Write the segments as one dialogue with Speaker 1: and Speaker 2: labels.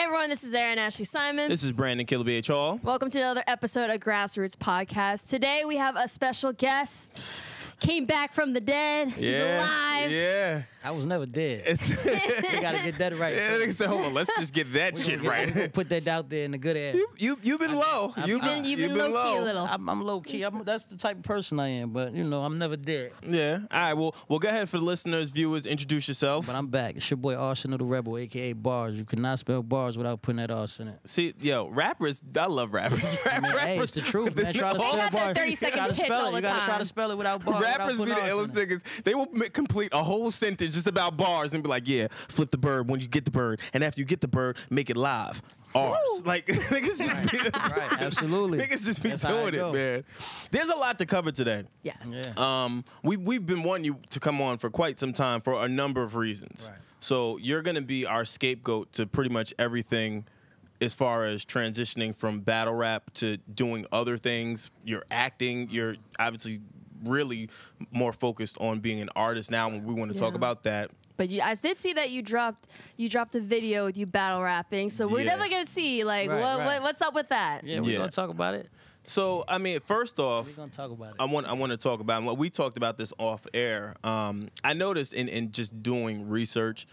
Speaker 1: everyone, this is Erin Ashley Simon.
Speaker 2: This is Brandon Killabh Hall.
Speaker 1: Welcome to another episode of Grassroots Podcast. Today we have a special guest. Came back from the dead. He's alive.
Speaker 3: Yeah.
Speaker 4: I was never dead. We gotta get that right.
Speaker 2: Yeah, nigga said, hold on, let's just get that shit right.
Speaker 4: Put that out there in the good air.
Speaker 2: You've been low.
Speaker 1: You've been low key a little.
Speaker 4: I'm low key. That's the type of person I am. But I'm never dead.
Speaker 2: Yeah. All right. Well, go ahead for the listeners, viewers. Introduce yourself.
Speaker 4: But I'm back. It's your boy Arsonal the Rebel, aka Bars. You cannot spell bars without putting that arse in it.
Speaker 2: See, yo, rappers. I love rappers.
Speaker 4: Hey, it's the truth, man. Try to spell
Speaker 1: got that
Speaker 4: bars.
Speaker 1: 30-second pitch all the
Speaker 4: You gotta
Speaker 1: time.
Speaker 4: try to spell it without bars.
Speaker 2: Rappers be the illest niggas. They will complete a whole sentence just about bars and be like, yeah, flip the bird when you get the bird, and after you get the bird, make it live. Arse. Like, niggas just be,
Speaker 4: Right, absolutely.
Speaker 2: Niggas just be
Speaker 4: That's how
Speaker 2: doing it, man. There's a lot to cover today.
Speaker 1: Yes.
Speaker 4: Yeah.
Speaker 2: We've been wanting you to come on for quite some time for a number of reasons.
Speaker 4: Right.
Speaker 2: So you're going to be our scapegoat to pretty much everything as far as transitioning from battle rap to doing other things. You're acting. You're obviously really more focused on being an artist now, and we want to talk about that.
Speaker 1: But I did see that you dropped a video with you battle rapping, so we're
Speaker 2: Yeah.
Speaker 1: definitely gonna see what's up with that.
Speaker 4: Yeah, we're gonna talk about it.
Speaker 2: So I mean, first off,
Speaker 4: We're gonna talk about it.
Speaker 2: I want to talk about, and we talked about this off air. I noticed in just doing research,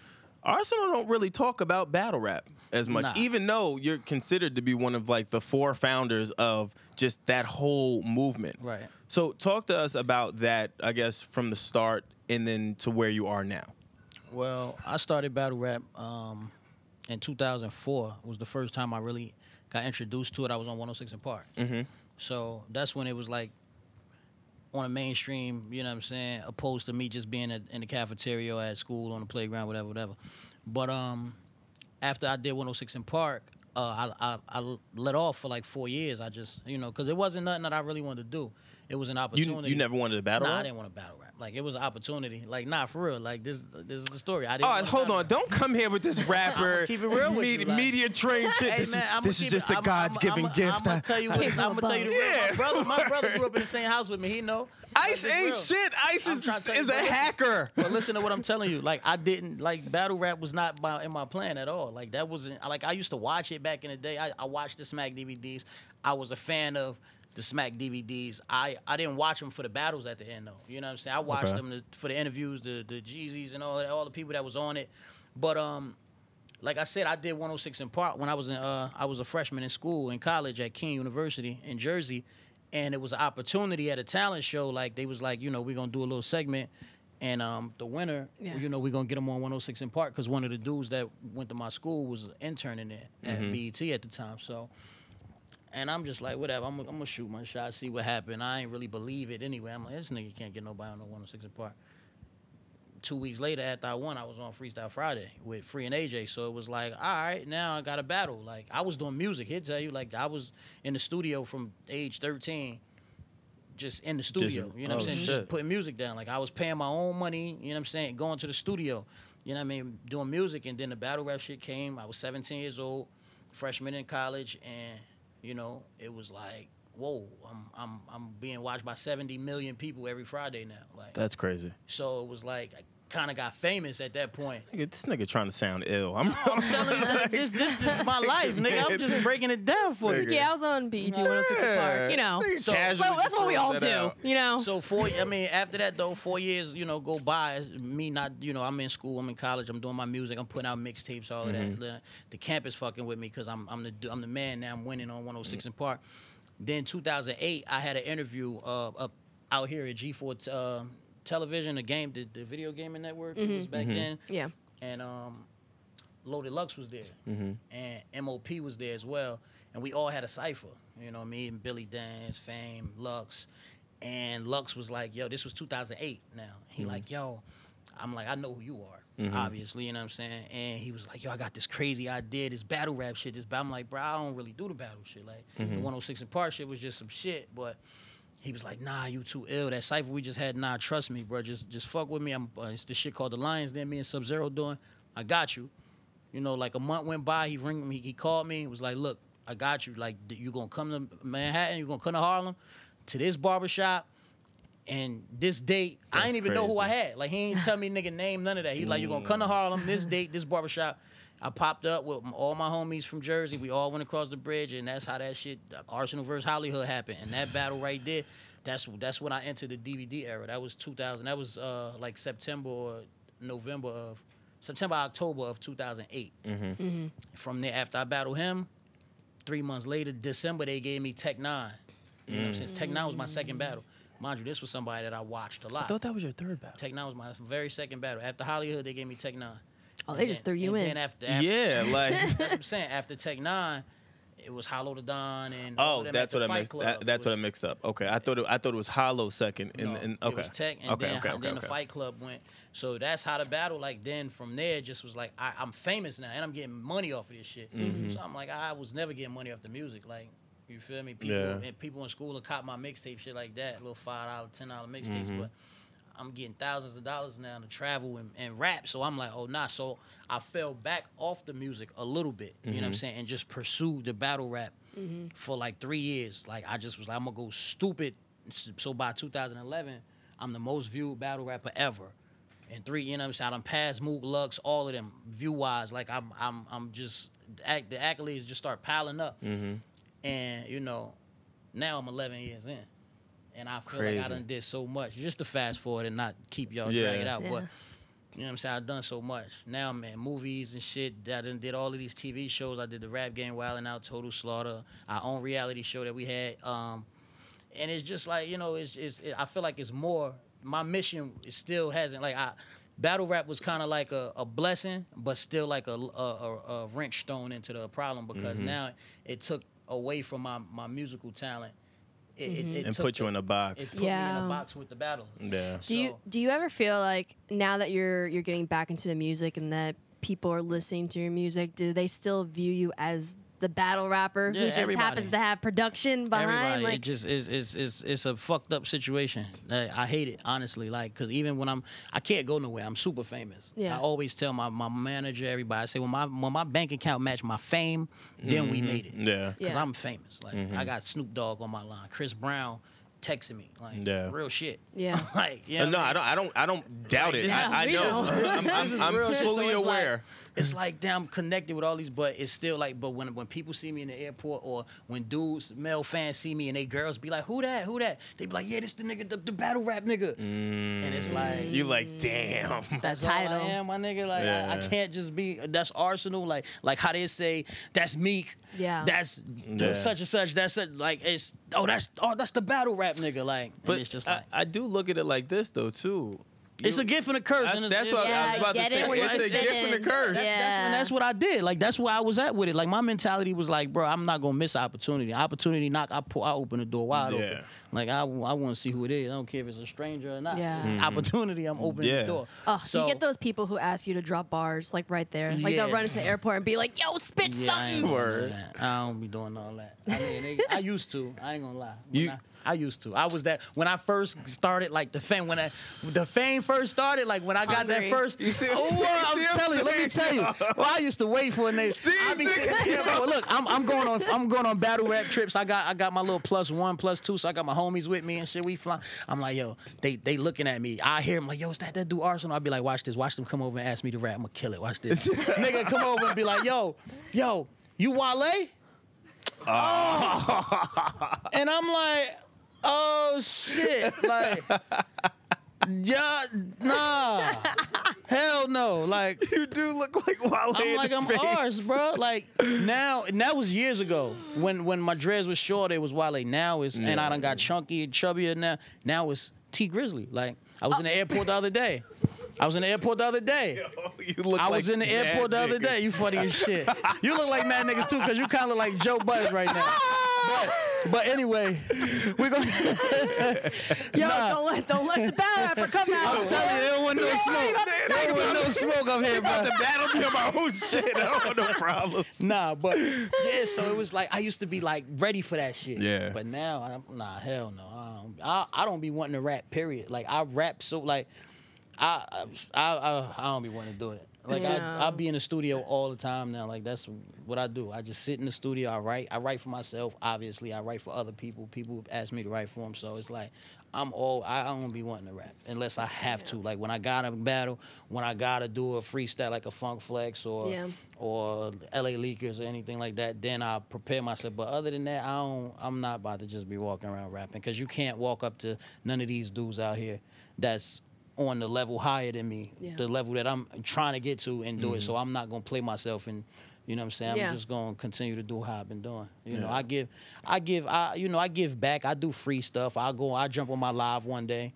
Speaker 2: Arsonal don't really talk about battle rap as much,
Speaker 4: Nah.
Speaker 2: even though you're considered to be one of like the 4 founders of just that whole movement.
Speaker 4: Right.
Speaker 2: So talk to us about that, I guess, from the start and then to where you are now.
Speaker 4: Well, I started battle rap in 2004. It was the first time I really got introduced to it. I was on 106 in Park.
Speaker 2: Mm-hmm.
Speaker 4: So that's when it was like on a mainstream, you know what I'm saying, opposed to me just being in the cafeteria or at school, on the playground, whatever. But after I did 106 in Park, I let off for like 4 years. I just, because it wasn't nothing that I really wanted to do. It was an opportunity.
Speaker 2: You never wanted to battle
Speaker 4: Nah,
Speaker 2: rap?
Speaker 4: I didn't want to battle rap. Like, it was an opportunity. Like, nah, for real. Like, this is the story. I didn't.
Speaker 2: All right, hold on. Don't come here with this rapper,
Speaker 4: keep it real with you, like-
Speaker 2: media trained shit.
Speaker 4: Hey, man,
Speaker 2: this is just a God's given gift.
Speaker 4: I'm gonna tell you the real.
Speaker 2: Yeah.
Speaker 4: My brother grew up in the same house with me. He know.
Speaker 2: Ice
Speaker 4: Like,
Speaker 2: ain't
Speaker 4: it's
Speaker 2: shit. Ice
Speaker 4: I'm trying to tell you,
Speaker 2: is a
Speaker 4: but listen.
Speaker 2: hacker.
Speaker 4: But listen to what I'm telling you. Like, I didn't like battle rap was not in my plan at all. Like, that wasn't like I used to watch it back in the day. I watched the Smack DVDs. I was a fan of the Smack DVDs. I didn't watch them for the battles at the end though. You know what I'm saying? I watched them for the interviews, the Jeezys and all the people that was on it. But like I said, I did 106 in Park when I was a freshman in school in college at King University in Jersey. And it was an opportunity at a talent show. Like, they was like, we're going to do a little segment. And the winner, we're going to get him on 106 in Park because one of the dudes that went to my school was interning there at BET at the time. So, and I'm just like, whatever. I'm going to shoot my shot, see what happened. I ain't really believe it anyway. I'm like, this nigga can't get nobody on no 106 in Park. 2 weeks later, after I won, I was on Freestyle Friday with Free and AJ. So it was like, all right, now I got a battle. Like, I was doing music. He'd tell you, like, I was in the studio from age 13, just in the studio. You know what I'm saying? Just putting music down. Like, I was paying my own money, you know what I'm saying, going to the studio, you know what I mean, doing music. And then the battle rap shit came. I was 17 years old, freshman in college, and, it was like, whoa, I'm being watched by 70 million people every Friday now. Like,
Speaker 2: That's crazy.
Speaker 4: so it was like I kind of got famous at that point.
Speaker 2: This nigga trying to sound ill. I'm
Speaker 4: telling you, like, this is my life, nigga. I'm just breaking it down for you.
Speaker 1: Yeah, I was on BET 106 in Park.
Speaker 4: So
Speaker 1: That's what we all do.
Speaker 4: So after that though, 4 years, go by. Me not, I'm in school, I'm in college, I'm doing my music, I'm putting out mixtapes, all of that. The campus fucking with me because I'm the man now. I'm winning on 106 in Park. Then 2008, I had an interview out here at G4 Television, the video gaming network. It was back then.
Speaker 1: Yeah.
Speaker 4: And Loaded Lux was there, and MOP was there as well, and we all had a cipher. Me and Billy Dance, Fame, Lux, and Lux was like, "Yo, this was 2008." Now he like, "Yo," I'm like, "I know who you are." Obviously, you know what I'm saying? And he was like, yo, I got this crazy idea, this battle rap shit. I'm like, bro, I don't really do the battle shit. Like, the 106 in Park shit was just some shit. But he was like, nah, you too ill. That cypher we just had, nah, trust me, bro. Just fuck with me. It's this shit called The Lions Then me and Sub-Zero doing. I got you. Like a month went by, he called me. He was like, look, I got you. Like, you going to come to Manhattan, you going to come to Harlem, to this barbershop. And this date, I ain't even know who I had. Like, he ain't tell me nigga name, none of that. He's like, you gonna come to Harlem, this date, this barbershop. I popped up with all my homies from Jersey. We all went across the bridge, and that's how that shit, Arsonal versus Hollywood, happened. And that battle right there, that's when I entered the DVD era. That was 2000. That was like September, October of 2008. From there, after I battled him, 3 months later, December, they gave me Tech 9. You know what I'm saying? Tech 9 was my second battle. Mind you, this was somebody that I watched a lot.
Speaker 2: I thought that was your third battle.
Speaker 4: Tech 9 was my very second battle. After Hollywood, they gave me Tech 9.
Speaker 1: Oh, they just threw you in.
Speaker 4: Then after
Speaker 2: Yeah, like
Speaker 4: that's what I'm saying. After Tech 9, it was Hollow the Don and
Speaker 2: that's what I mixed. That's what I mixed up. Okay, I thought it was Hollow second.
Speaker 4: No,
Speaker 2: okay,
Speaker 4: it was Tech, and then the Fight Club went. So that's how the battle. Like then from there, it just was like I'm famous now, and I'm getting money off of this shit. So I'm like, I was never getting money off the music. Like you feel me? People in school would cop my mixtape, shit like that, little $5, $10 mixtapes, but I'm getting thousands of dollars now to travel and rap. So I'm like, oh, nah. So I fell back off the music a little bit, you know what I'm saying, and just pursued the battle rap for like 3 years. Like I just was like, I'm gonna go stupid. So by 2011, I'm the most viewed battle rapper ever. And you know what I'm saying, I done passed Mook, Lux, all of them view wise. Like I'm just the accolades just start piling up. And you know, now I'm 11 years in. And I feel like I done did so much. Just to fast forward and not keep y'all dragging out. But, you know what I'm saying? I've done so much. Now I'm in movies and shit. I done did all of these TV shows. I did the Rap Game, Wildin' Out, Total Slaughter, our own reality show that we had. And it's just like, you know, I feel like it's more. My mission still hasn't, like, battle rap was kind of like a blessing, but still like a wrench thrown into the problem because now it took away from my musical talent. It
Speaker 2: put you in a box.
Speaker 4: It put me in a box with the battle.
Speaker 2: Yeah.
Speaker 1: Do you ever feel like now that you're getting back into the music and that people are listening to your music, do they still view you as the battle rapper who just happens to have production behind?
Speaker 4: Everybody.
Speaker 1: Like,
Speaker 4: It just it's a fucked up situation. I hate it, honestly. Like, because even when I can't go nowhere. I'm super famous.
Speaker 1: Yeah.
Speaker 4: I always tell my manager, everybody, I say, when my bank account match my fame, then we made it.
Speaker 2: Yeah.
Speaker 4: Because I'm famous. Like, I got Snoop Dogg on my line. Chris Brown texting me, like, real shit.
Speaker 1: Yeah.
Speaker 4: Like, you know
Speaker 2: No, I don't doubt it. I know. I'm
Speaker 4: real shit.
Speaker 2: fully
Speaker 4: So it's
Speaker 2: aware.
Speaker 4: Like, it's like, damn, I'm connected with all these, but it's still like, but when people see me in the airport or when dudes, male fans see me and they girls be like, who that? They be like, yeah, this the nigga, the battle rap nigga. And it's like,
Speaker 2: You like, damn.
Speaker 1: that
Speaker 4: all I
Speaker 1: title.
Speaker 4: am, my nigga. Like, I can't just be, that's Arsonal. Like how they say, that's Meek.
Speaker 1: Yeah.
Speaker 4: That's such and such. That's it. Like, that's the battle rap nigga. Like,
Speaker 2: But
Speaker 4: and it's just like,
Speaker 2: I do look at it like this though too.
Speaker 4: it's a gift and a curse.
Speaker 2: That's what I was about to say. It's a gift and a curse.
Speaker 4: That's what I did. Like, that's where I was at with it. Like, my mentality was like, bro, I'm not gonna miss opportunity. Opportunity knock, I open the door wide open. Like, I want to see who it is. I don't care if it's a stranger or not.
Speaker 1: Yeah.
Speaker 4: Opportunity, I'm opening the door.
Speaker 1: Oh, so you get those people who ask you to drop bars like right there. Like they'll run into the airport and be like, yo, spit something.
Speaker 4: I don't be doing all that. I mean, I used to. I ain't gonna lie. I used to. I was that when I first started, like the fame first started, like when I got that first. I'm telling you, let me tell you. Well, I used to wait for a nigga. Well, look, I'm going on battle rap trips. I got my little +1, +2, so I got my homies with me and shit. We fly. I'm like, yo, they looking at me. I hear them like, yo, is that dude Arsonal? I'll be like, watch this. Watch them come over and ask me to rap. I'm gonna kill it. Watch this. Nigga come over and be like, yo, you Wale? Oh. And I'm like, oh shit, like, yeah, nah, hell no, like,
Speaker 2: You do look like Wale.
Speaker 4: I'm like, I'm ours, bro. Like, now, and that was years ago when my dreads was short, it was Wale. Now it's, and I done got chunky and chubbier now it's T Grizzly. Like, I was in the airport the other day. I was in the airport the other day. I was in the airport the other day. You funny as shit. You look like mad niggas too, because you kind of look like Joe Buzz right now. But anyway, we're gonna.
Speaker 1: Don't let the battle rapper come out.
Speaker 4: I'm telling you, there don't want no smoke. There don't want no smoke up here, bro.
Speaker 2: The battle be about whole shit. I don't want no problems.
Speaker 4: Nah, but yeah, so it was like I used to be like ready for that shit.
Speaker 2: Yeah.
Speaker 4: But now, hell no. I don't be wanting to rap. Period. Like, I rap so like. I don't be wanting to do it. Like, I'll be in the studio all the time now. Like, that's what I do. I just sit in the studio. I write for myself. Obviously, I write for other people. People ask me to write for them. So it's like I don't be wanting to rap unless I have to. Like, when I gotta battle, when I gotta do a freestyle like a Funk Flex or or LA Leakers or anything like that, then I'll prepare myself. But other than that, I'm not about to just be walking around rapping, because you can't walk up to none of these dudes out here that's on the level higher than me, the level that I'm trying to get to, and do it. So I'm not gonna play myself, and you know what I'm saying. I'm just gonna continue to do what I've been doing. You know, I give back. I do free stuff. I jump on my live one day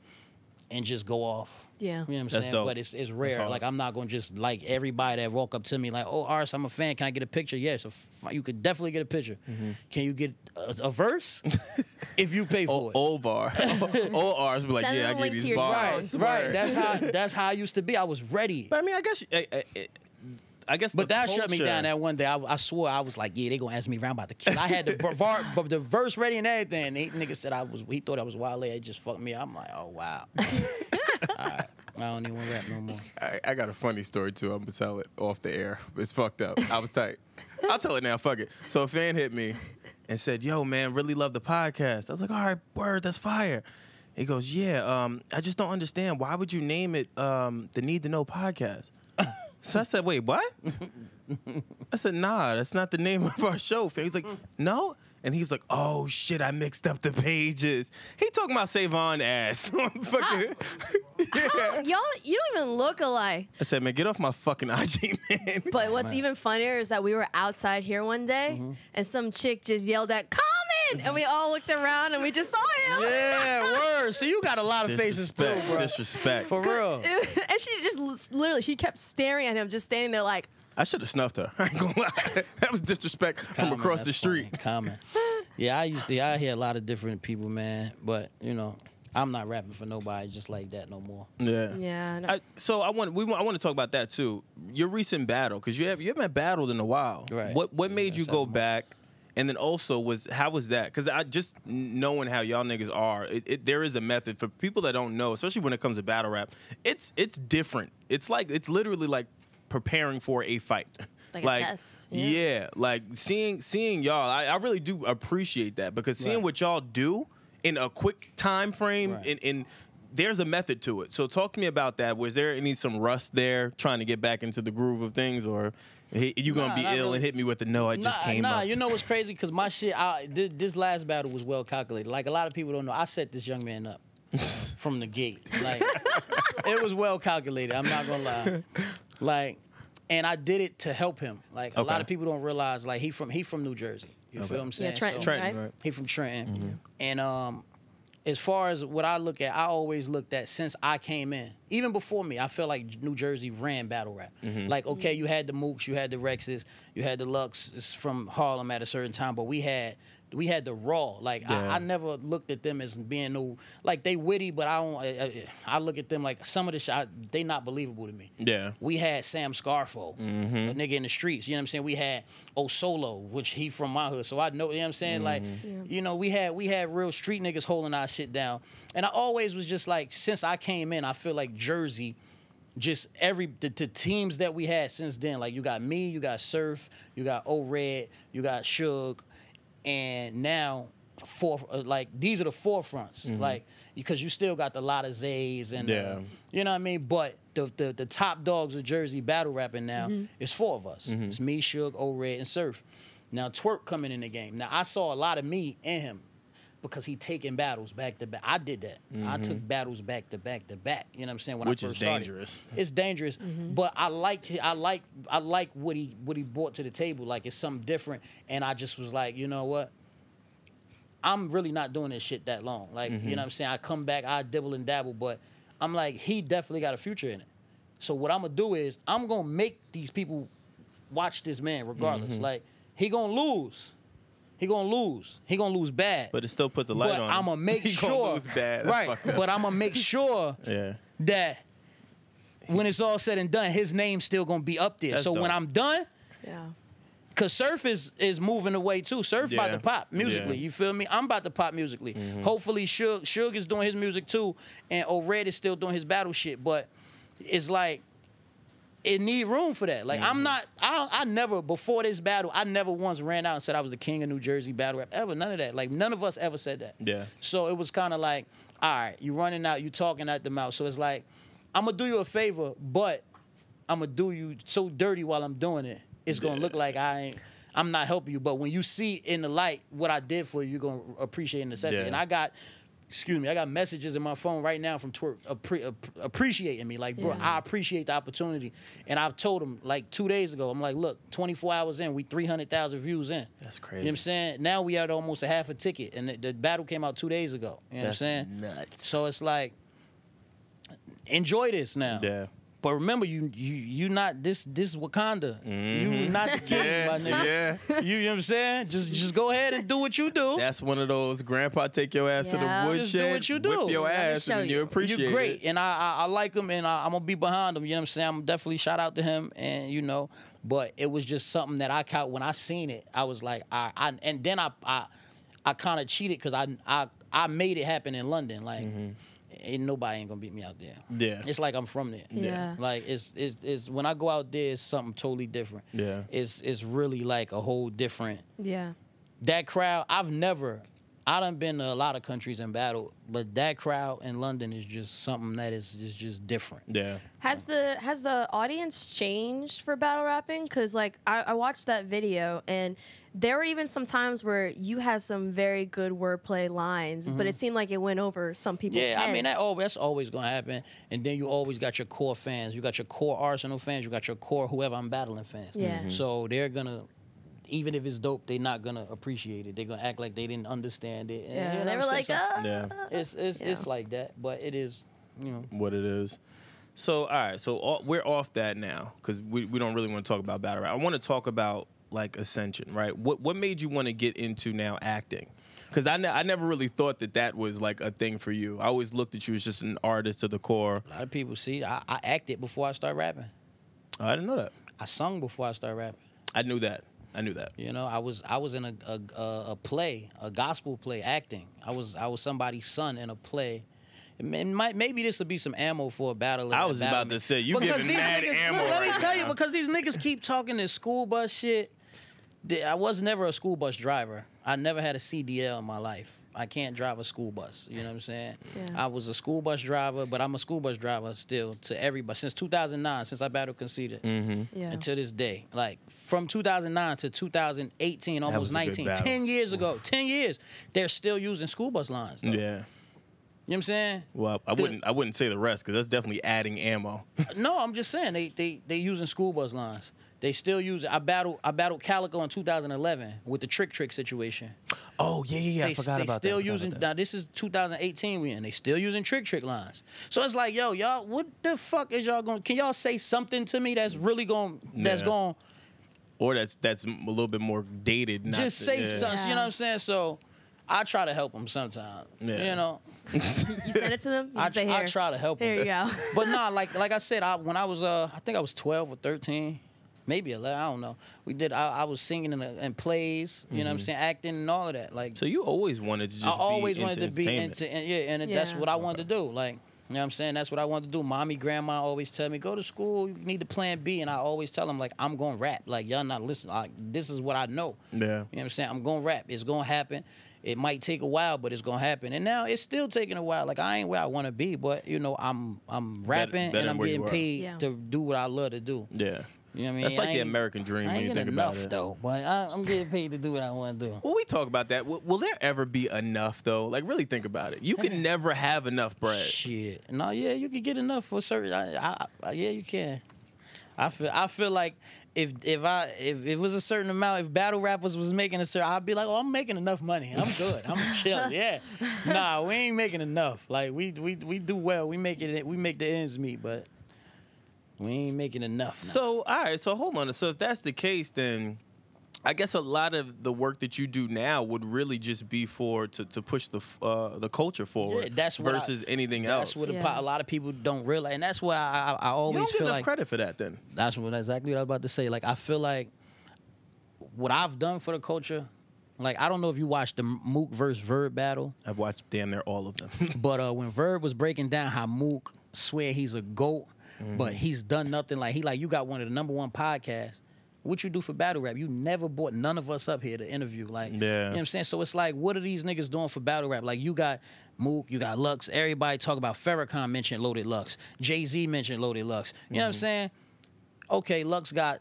Speaker 4: and just go off.
Speaker 1: Yeah.
Speaker 4: You know what I'm
Speaker 2: That's
Speaker 4: saying?
Speaker 2: dope.
Speaker 4: But it's rare. Like, I'm not going to just, like, everybody that walk up to me like, oh, Ars, I'm a fan. Can I get a picture? Yes. You could definitely get a picture. Can you get a verse? If you pay for it.
Speaker 2: Old bar. Old Ars be like,
Speaker 1: Send
Speaker 2: yeah, I
Speaker 1: a
Speaker 2: get
Speaker 1: link
Speaker 2: these
Speaker 1: to your
Speaker 2: bars.
Speaker 1: song.
Speaker 4: Right. That's how I used to be. I was ready.
Speaker 2: But I mean, I guess
Speaker 4: But
Speaker 2: the
Speaker 4: that shut me
Speaker 2: culture-
Speaker 4: down that one day. I swore, I was like, yeah, they gonna ask me around about the kid. I had the verse ready and everything. And nigga said he thought I was wild. It just fucked me up. I'm like, oh wow. All right. I don't even want to rap no more.
Speaker 2: I got a funny story too. I'm gonna tell it off the air. It's fucked up. I was tight. I'll tell it now. Fuck it. So a fan hit me and said, "Yo, man, really love the podcast." I was like, "All right, word, that's fire." He goes, "Yeah, I just don't understand. Why would you name it the Need to Know Podcast?" So I said, "Wait, what?" I said, "Nah, that's not the name of our show." He's like, "No." And he's like, "Oh shit, I mixed up the pages." He talking about Savon ass. Fucking,
Speaker 1: Y'all, you don't even look alike.
Speaker 2: I said, "Man, get off my fucking IG, man."
Speaker 1: But what's even funnier is that we were outside here one day, and some chick just yelled at "Comment," and we all looked around and we just saw him.
Speaker 4: Yeah, word. So you got a lot of faces too, bro.
Speaker 2: Disrespect.
Speaker 4: For real.
Speaker 1: And she just literally, she kept staring at him, just standing there like,
Speaker 2: I should have snuffed her. I ain't gonna lie. That was disrespect from across the street.
Speaker 4: Comment. Yeah, I hear a lot of different people, man. But, you know, I'm not rapping for nobody just like that no more.
Speaker 2: Yeah.
Speaker 1: yeah. No.
Speaker 2: So I want to talk about that too. Your recent battle, because you haven't battled in a while.
Speaker 4: Right.
Speaker 2: What made you go back? And then also how was that? Because I just knowing how y'all niggas are, there is a method for people that don't know, especially when it comes to battle rap. It's different. It's literally like preparing for a fight.
Speaker 1: Like a test.
Speaker 2: Yeah, like seeing y'all, I really do appreciate that, because seeing what y'all do in a quick time frame, in there's a method to it. So talk to me about that. Was there some rust there trying to get back into the groove of things, or you gonna be ill and hit me with the no? I just came up.
Speaker 4: You know what's crazy? Because my shit, this last battle was well calculated. Like, a lot of people don't know, I set this young man up from the gate. Like, it was well calculated. I'm not gonna lie. Like. And I did it to help him. Like, a lot of people don't realize, like, he from New Jersey. You feel what I'm saying?
Speaker 1: Yeah, Trenton, right?
Speaker 4: He from Trenton. And as far as what I look at, I always looked at, since I came in, even before me, I feel like New Jersey ran battle rap. Like, okay, you had the Mooks, you had the Rexes, you had the Lux from Harlem at a certain time, but we had the Raw. Like, I never looked at them as being no, like, they witty, but I look at them like some of the shit, they not believable to me.
Speaker 2: Yeah.
Speaker 4: We had Sam Scarfo, a nigga in the streets, you know what I'm saying? We had Solo, which he from my hood, so I know, you know what I'm saying? Like, you know, we had real street niggas holding our shit down. And I always was just like, since I came in, I feel like Jersey, just the teams that we had since then, like, you got me, you got Surf, you got O-Red, you got Suge, and now, these are the forefronts, like, because you still got the lot of Zays and you know what I mean. But the top dogs of Jersey battle rapping now is 4 of us. It's me, Suge, O-Red, and Surf. Now Twerk coming in the game. Now I saw a lot of me in him, because he taking battles back to back. I did that. I took battles back to back to back. You know what I'm saying?
Speaker 2: Which
Speaker 4: I first
Speaker 2: is
Speaker 4: started.
Speaker 2: dangerous.
Speaker 4: It's dangerous, but I like what he brought to the table. Like, it's something different, and I just was like, you know what? I'm really not doing this shit that long. Like, you know what I'm saying? I come back, I dibble and dabble, but I'm like, he definitely got a future in it. So what I'm gonna do is, I'm gonna make these people watch this man regardless. Like, he gonna lose. He gonna lose. He gonna lose bad.
Speaker 2: But it still puts a light on him.
Speaker 4: But I'm gonna make
Speaker 2: He
Speaker 4: sure.
Speaker 2: gonna lose bad. That's
Speaker 4: Right.
Speaker 2: fucked up.
Speaker 4: But I'm gonna make sure that when it's all said and done, his name's still gonna be up there.
Speaker 2: That's
Speaker 4: so
Speaker 2: dope.
Speaker 4: when I'm done,
Speaker 1: Yeah.
Speaker 4: because Surf is moving away too. Surf about to pop musically.
Speaker 2: Yeah.
Speaker 4: You feel me? I'm about to pop musically. Hopefully Suge is doing his music too, and O-Red is still doing his battle shit. But it's like, it need room for that. Like, I never, before this battle, I never once ran out and said I was the king of New Jersey battle rap. Ever. None of that. Like, none of us ever said that.
Speaker 2: Yeah.
Speaker 4: So it was kind of like, all right, you running out, you talking out the mouth. So it's like, I'm going to do you a favor, but I'm going to do you so dirty while I'm doing it it's gonna look like I'm not helping you. But when you see in the light what I did for you, you're gonna appreciate and accept it. And I got messages in my phone right now from Twerk appreciating me. Like, bro, I appreciate the opportunity. And I've told them, like, 2 days ago, I'm like, look, 24 hours in, we 300,000 views in.
Speaker 2: That's crazy.
Speaker 4: You know what I'm saying? Now we at almost a half a ticket. And the battle came out 2 days ago. You know what I'm saying?
Speaker 2: Nuts.
Speaker 4: So it's like, enjoy this now.
Speaker 2: Yeah.
Speaker 4: But remember, you not this Wakanda. You not the king, my nigga.
Speaker 2: Yeah.
Speaker 4: You know what I'm saying? Just go ahead and do what you do.
Speaker 2: That's one of those grandpa take your ass to the woodshed,
Speaker 4: just do what you do.
Speaker 2: whip your ass, and you appreciate it.
Speaker 4: You're great, and I like him, and I'm gonna be behind him. You know what I'm saying? I'm definitely shout out to him, and you know. But it was just something that I caught when I seen it. I was like, and then I kind of cheated because I made it happen in London, like. Ain't nobody ain't gonna beat me out there.
Speaker 2: Yeah,
Speaker 4: it's like I'm from there.
Speaker 1: Yeah,
Speaker 4: like it's when I go out there, it's something totally different.
Speaker 2: Yeah,
Speaker 4: it's really like a whole different.
Speaker 1: Yeah,
Speaker 4: that crowd. I done been to a lot of countries and battled, but that crowd in London is just something that is just different.
Speaker 2: Yeah.
Speaker 1: Has the audience changed for battle rapping? Because like I watched that video and there were even some times where you had some very good wordplay lines, but it seemed like it went over some people's heads.
Speaker 4: I mean that's always gonna happen. And then you always got your core fans. You got your core Arsonal fans. You got your core whoever I'm battling fans.
Speaker 1: Yeah.
Speaker 4: So they're gonna. Even if it's dope, they're not gonna appreciate it. They're gonna act like they didn't understand it.
Speaker 1: Yeah,
Speaker 4: and
Speaker 1: they were like,
Speaker 4: it's like that, but it is, you know,
Speaker 2: what it is. So all right, so we're off that now because we don't really want to talk about battle rap. I want to talk about like Ascension, right? What made you want to get into now acting? Because I never really thought that was like a thing for you. I always looked at you as just an artist to the core.
Speaker 4: A lot of people see I acted before I started rapping.
Speaker 2: I didn't know that.
Speaker 4: I sung before I started rapping.
Speaker 2: I knew that.
Speaker 4: You know, I was in a play, a gospel play, acting. I was somebody's son in a play. Maybe this would be some ammo for a battle.
Speaker 2: I was about to say you giving mad ammo.
Speaker 4: Let me tell you, because these niggas keep talking this school bus shit. I was never a school bus driver. I never had a CDL in my life. I can't drive a school bus. You know what I'm saying?
Speaker 1: Yeah.
Speaker 4: I was a school bus driver, but I'm a school bus driver still to everybody. Since 2009, since I battled Conceited, and to this day. Like, from 2009 to 2018, almost 19, 10 years ago, 10 years, they're still using school bus lines, though.
Speaker 2: Yeah.
Speaker 4: You know what I'm saying?
Speaker 2: Well, I wouldn't say the rest because that's definitely adding ammo.
Speaker 4: No, I'm just saying they using school bus lines. They still use it. I battled Calico in 2011 with the trick situation.
Speaker 2: Oh yeah. I forgot about that.
Speaker 4: They still using now. This is 2018 we in. They still using trick lines. So it's like, yo, y'all, what the fuck is y'all going? Can y'all say something to me that's really going? That's going.
Speaker 2: Or that's a little bit more dated.
Speaker 4: Just say something. You know what I'm saying? So I try to help them sometimes. Yeah. You know.
Speaker 1: You send it to them?
Speaker 4: I try to help them.
Speaker 1: There you go.
Speaker 4: But nah, like I said, when I was I think I was 12 or 13. Maybe 11, I don't know. I was singing in plays, you know what I'm saying, acting and all of that. Like,
Speaker 2: so you always wanted to just
Speaker 4: that's what I wanted to do. Like, you know what I'm saying? That's what I wanted to do. Mommy, grandma always tell me, go to school, you need to plan B. And I always tell them, like, I'm going to rap. Like, y'all not listening. Like, this is what I know.
Speaker 2: Yeah.
Speaker 4: You know what I'm saying? I'm going to rap. It's going to happen. It might take a while, but it's going to happen. And now it's still taking a while. Like, I ain't where I want to be, but, you know, I'm rapping and I'm getting paid to do what I love to do.
Speaker 2: Yeah.
Speaker 4: You know what I mean?
Speaker 2: That's like the American dream when you think about it.
Speaker 4: Though, but I'm getting paid to do what I want to do.
Speaker 2: Well, we talk about that. Will there ever be enough, though? Like, really think about it. You can never have enough bread.
Speaker 4: Shit. No, yeah, you can get enough for certain. Yeah, you can. I feel like if it was a certain amount, if battle rappers was making a certain, I'd be like, oh, I'm making enough money. I'm good. I'm chill. Yeah. Nah, we ain't making enough. Like we do well. We make the ends meet, but. We ain't making enough now.
Speaker 2: So, all right. So, hold on. So, if that's the case, then I guess a lot of the work that you do now would really just be to push the culture forward.
Speaker 4: Yeah, that's
Speaker 2: versus anything else.
Speaker 4: That's what a lot of people don't realize, and that's why I always feel like
Speaker 2: credit for that. Then
Speaker 4: that's exactly what I was about to say. Like, I feel like what I've done for the culture. Like, I don't know if you watched the Mook versus Verb battle.
Speaker 2: I've watched damn near all of them.
Speaker 4: But when Verb was breaking down how Mook swear he's a GOAT. But he's done nothing. Like, you got one of the #1 podcasts. What you do for battle rap? You never brought none of us up here to interview. Like, you know what I'm saying? So it's like, what are these niggas doing for battle rap? Like, you got Mook, you got Lux. Everybody talk about Farrakhan mentioned Loaded Lux. Jay-Z mentioned Loaded Lux. You know what I'm saying? Okay, Lux got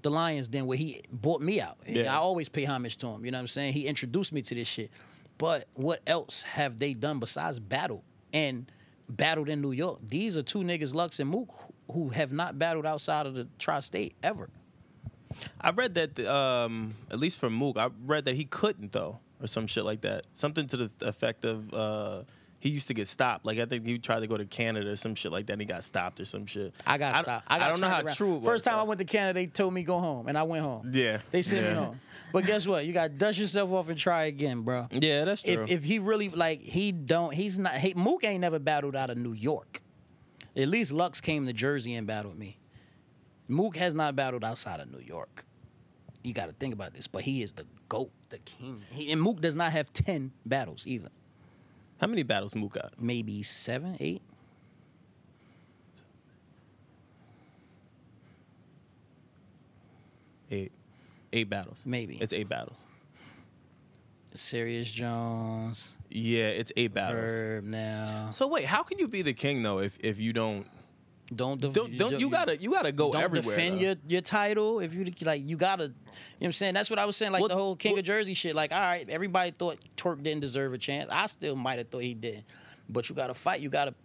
Speaker 4: the Lions Den where he bought me out.
Speaker 2: Yeah.
Speaker 4: I always pay homage to him. You know what I'm saying? He introduced me to this shit. But what else have they done besides battle and battled in New York? These are two niggas, Lux and Mook, who have not battled outside of the tri-state ever.
Speaker 2: I read that, at least for Mook, I read that he couldn't, though, or some shit like that. Something to the effect of he used to get stopped. Like, I think he tried to go to Canada or some shit like that, and he got stopped or some shit.
Speaker 4: I got stopped. I
Speaker 2: don't know how true it was.
Speaker 4: First time I went to Canada, they told me go home, and I went home.
Speaker 2: Yeah.
Speaker 4: They sent me home. But guess what? You got to dust yourself off and try again, bro.
Speaker 2: Yeah, that's true.
Speaker 4: If he really, like, Mook ain't never battled out of New York. At least Lux came to Jersey and battled me. Mook has not battled outside of New York. You got to think about this, but he is the GOAT, the king. And Mook does not have 10 battles either.
Speaker 2: How many battles Mook got?
Speaker 4: Maybe 7, 8.
Speaker 2: Eight battles.
Speaker 4: Maybe.
Speaker 2: It's 8 battles.
Speaker 4: Serious Jones.
Speaker 2: Yeah, it's 8 battles.
Speaker 4: Verb now.
Speaker 2: So wait, how can you be the king though if you don't you gotta go
Speaker 4: don't
Speaker 2: everywhere?
Speaker 4: Defend your title. If you like, you gotta. You know what I'm saying? That's what I was saying. Like the whole King of Jersey shit. Like, all right, everybody thought Twerk didn't deserve a chance. I still might have thought he did. But you gotta fight. You gotta.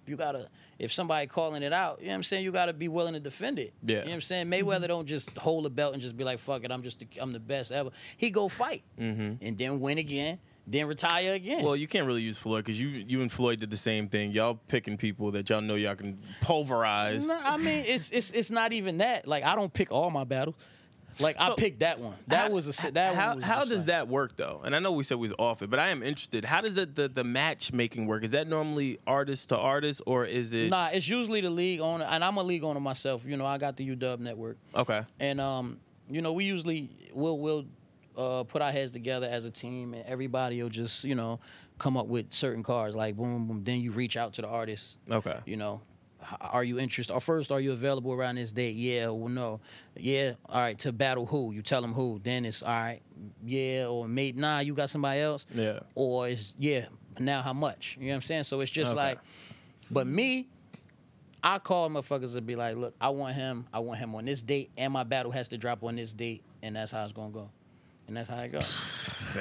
Speaker 4: If somebody calling it out, you know what I'm saying? You gotta be willing to defend it.
Speaker 2: Yeah.
Speaker 4: You know what I'm saying? Mayweather don't just hold a belt and just be like, fuck it, I'm the best ever. He go fight and then win again. Then retire again.
Speaker 2: Well, you can't really use Floyd because you and Floyd did the same thing. Y'all picking people that y'all know y'all can pulverize.
Speaker 4: No, I mean, it's not even that. Like, I don't pick all my battles. Like, I picked that one. That was
Speaker 2: How does that work though? And I know we said we was off it, but I am interested. How does the matchmaking work? Is that normally artist to artist, or is it?
Speaker 4: Nah, it's usually the league owner, and I'm a league owner myself. You know, I got the UW network.
Speaker 2: Okay.
Speaker 4: And you know, we usually will put our heads together as a team, and everybody will just, you know, come up with certain cards. Like, boom, boom. Then you reach out to the artist.
Speaker 2: Okay.
Speaker 4: You know, are you interested? Or first, are you available around this date? Yeah or no? Yeah. All right. To battle who? You tell them who. Then it's all right. Yeah or maybe nah. You got somebody else.
Speaker 2: Yeah.
Speaker 4: Or it's yeah. Now how much? You know what I'm saying? So it's just like, but me, I call motherfuckers and be like, look, I want him on this date, and my battle has to drop on this date, and that's how it's gonna go. And that's how it goes.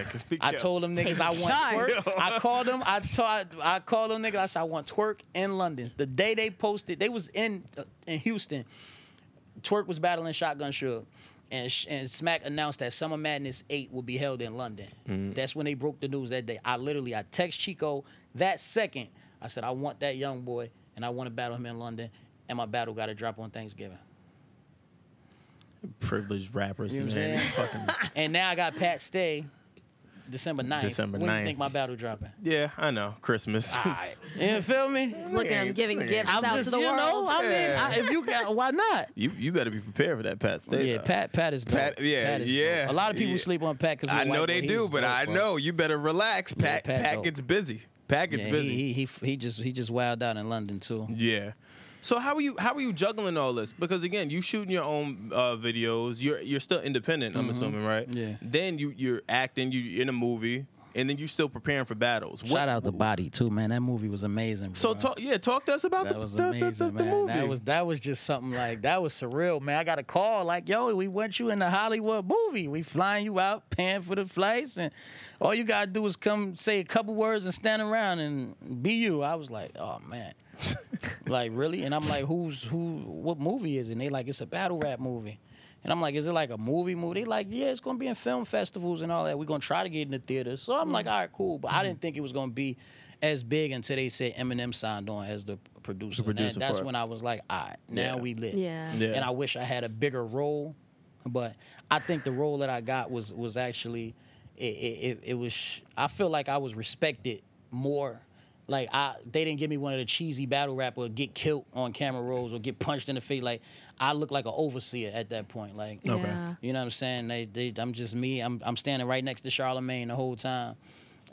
Speaker 4: I told them niggas I want Twerk. I called them. I called them niggas. I said I want Twerk in London. The day they posted, they was in Houston. Twerk was battling Shotgun Suge, and Smack announced that Summer Madness 8 will be held in London. That's when they broke the news that day. I text Chico that second. I said I want that young boy, and I want to battle him in London, and my battle got to drop on Thanksgiving.
Speaker 2: Privileged rappers,
Speaker 4: you know
Speaker 2: man.
Speaker 4: And now I got Pat Stay, December 9th.
Speaker 2: December 9th.
Speaker 4: When do you think my battle dropping?
Speaker 2: Yeah, I know. Christmas.
Speaker 4: All right. You feel me?
Speaker 1: Look at him giving gifts out to the world.
Speaker 4: I mean, if you got, why not?
Speaker 2: You better be prepared for that Pat Stay.
Speaker 4: Yeah, Pat is dope. Pat is dope. A lot of people sleep on Pat because
Speaker 2: I know they do, but I know you better relax. Pat gets busy. Pat gets busy.
Speaker 4: He just wilded out in London too.
Speaker 2: Yeah. So how are you juggling all this? Because again, you shooting your own videos. You're still independent. I'm assuming, right?
Speaker 4: Yeah.
Speaker 2: Then you're acting. You're in a movie, and then you're still preparing for battles.
Speaker 4: Shout out to Bodied too, man. That movie was amazing. Bro.
Speaker 2: So talk to us about
Speaker 4: that was amazing, man.
Speaker 2: movie.
Speaker 4: That was just something like that was surreal, man. I got a call like, yo, we want you in the Hollywood movie. We flying you out, paying for the flights, and all you gotta do is come say a couple words and stand around and be you. I was like, oh man. Like, really? And I'm like, what movie is it? And they like, it's a battle rap movie. And I'm like, is it like a movie? They like, yeah, it's gonna be in film festivals and all that. We're gonna try to get in the theaters. So I'm like, all right, cool. But I didn't think it was gonna be as big until they said Eminem signed on as the producer. That's when I was like, all right, now we lit.
Speaker 1: Yeah.
Speaker 4: And I wish I had a bigger role. But I think the role that I got was actually, it was, I feel like I was respected more. Like, they didn't give me one of the cheesy battle rap or get killed on camera rolls or get punched in the face. Like, I look like an overseer at that point. Like, you know what I'm saying? I'm just me. I'm standing right next to Charlemagne the whole time.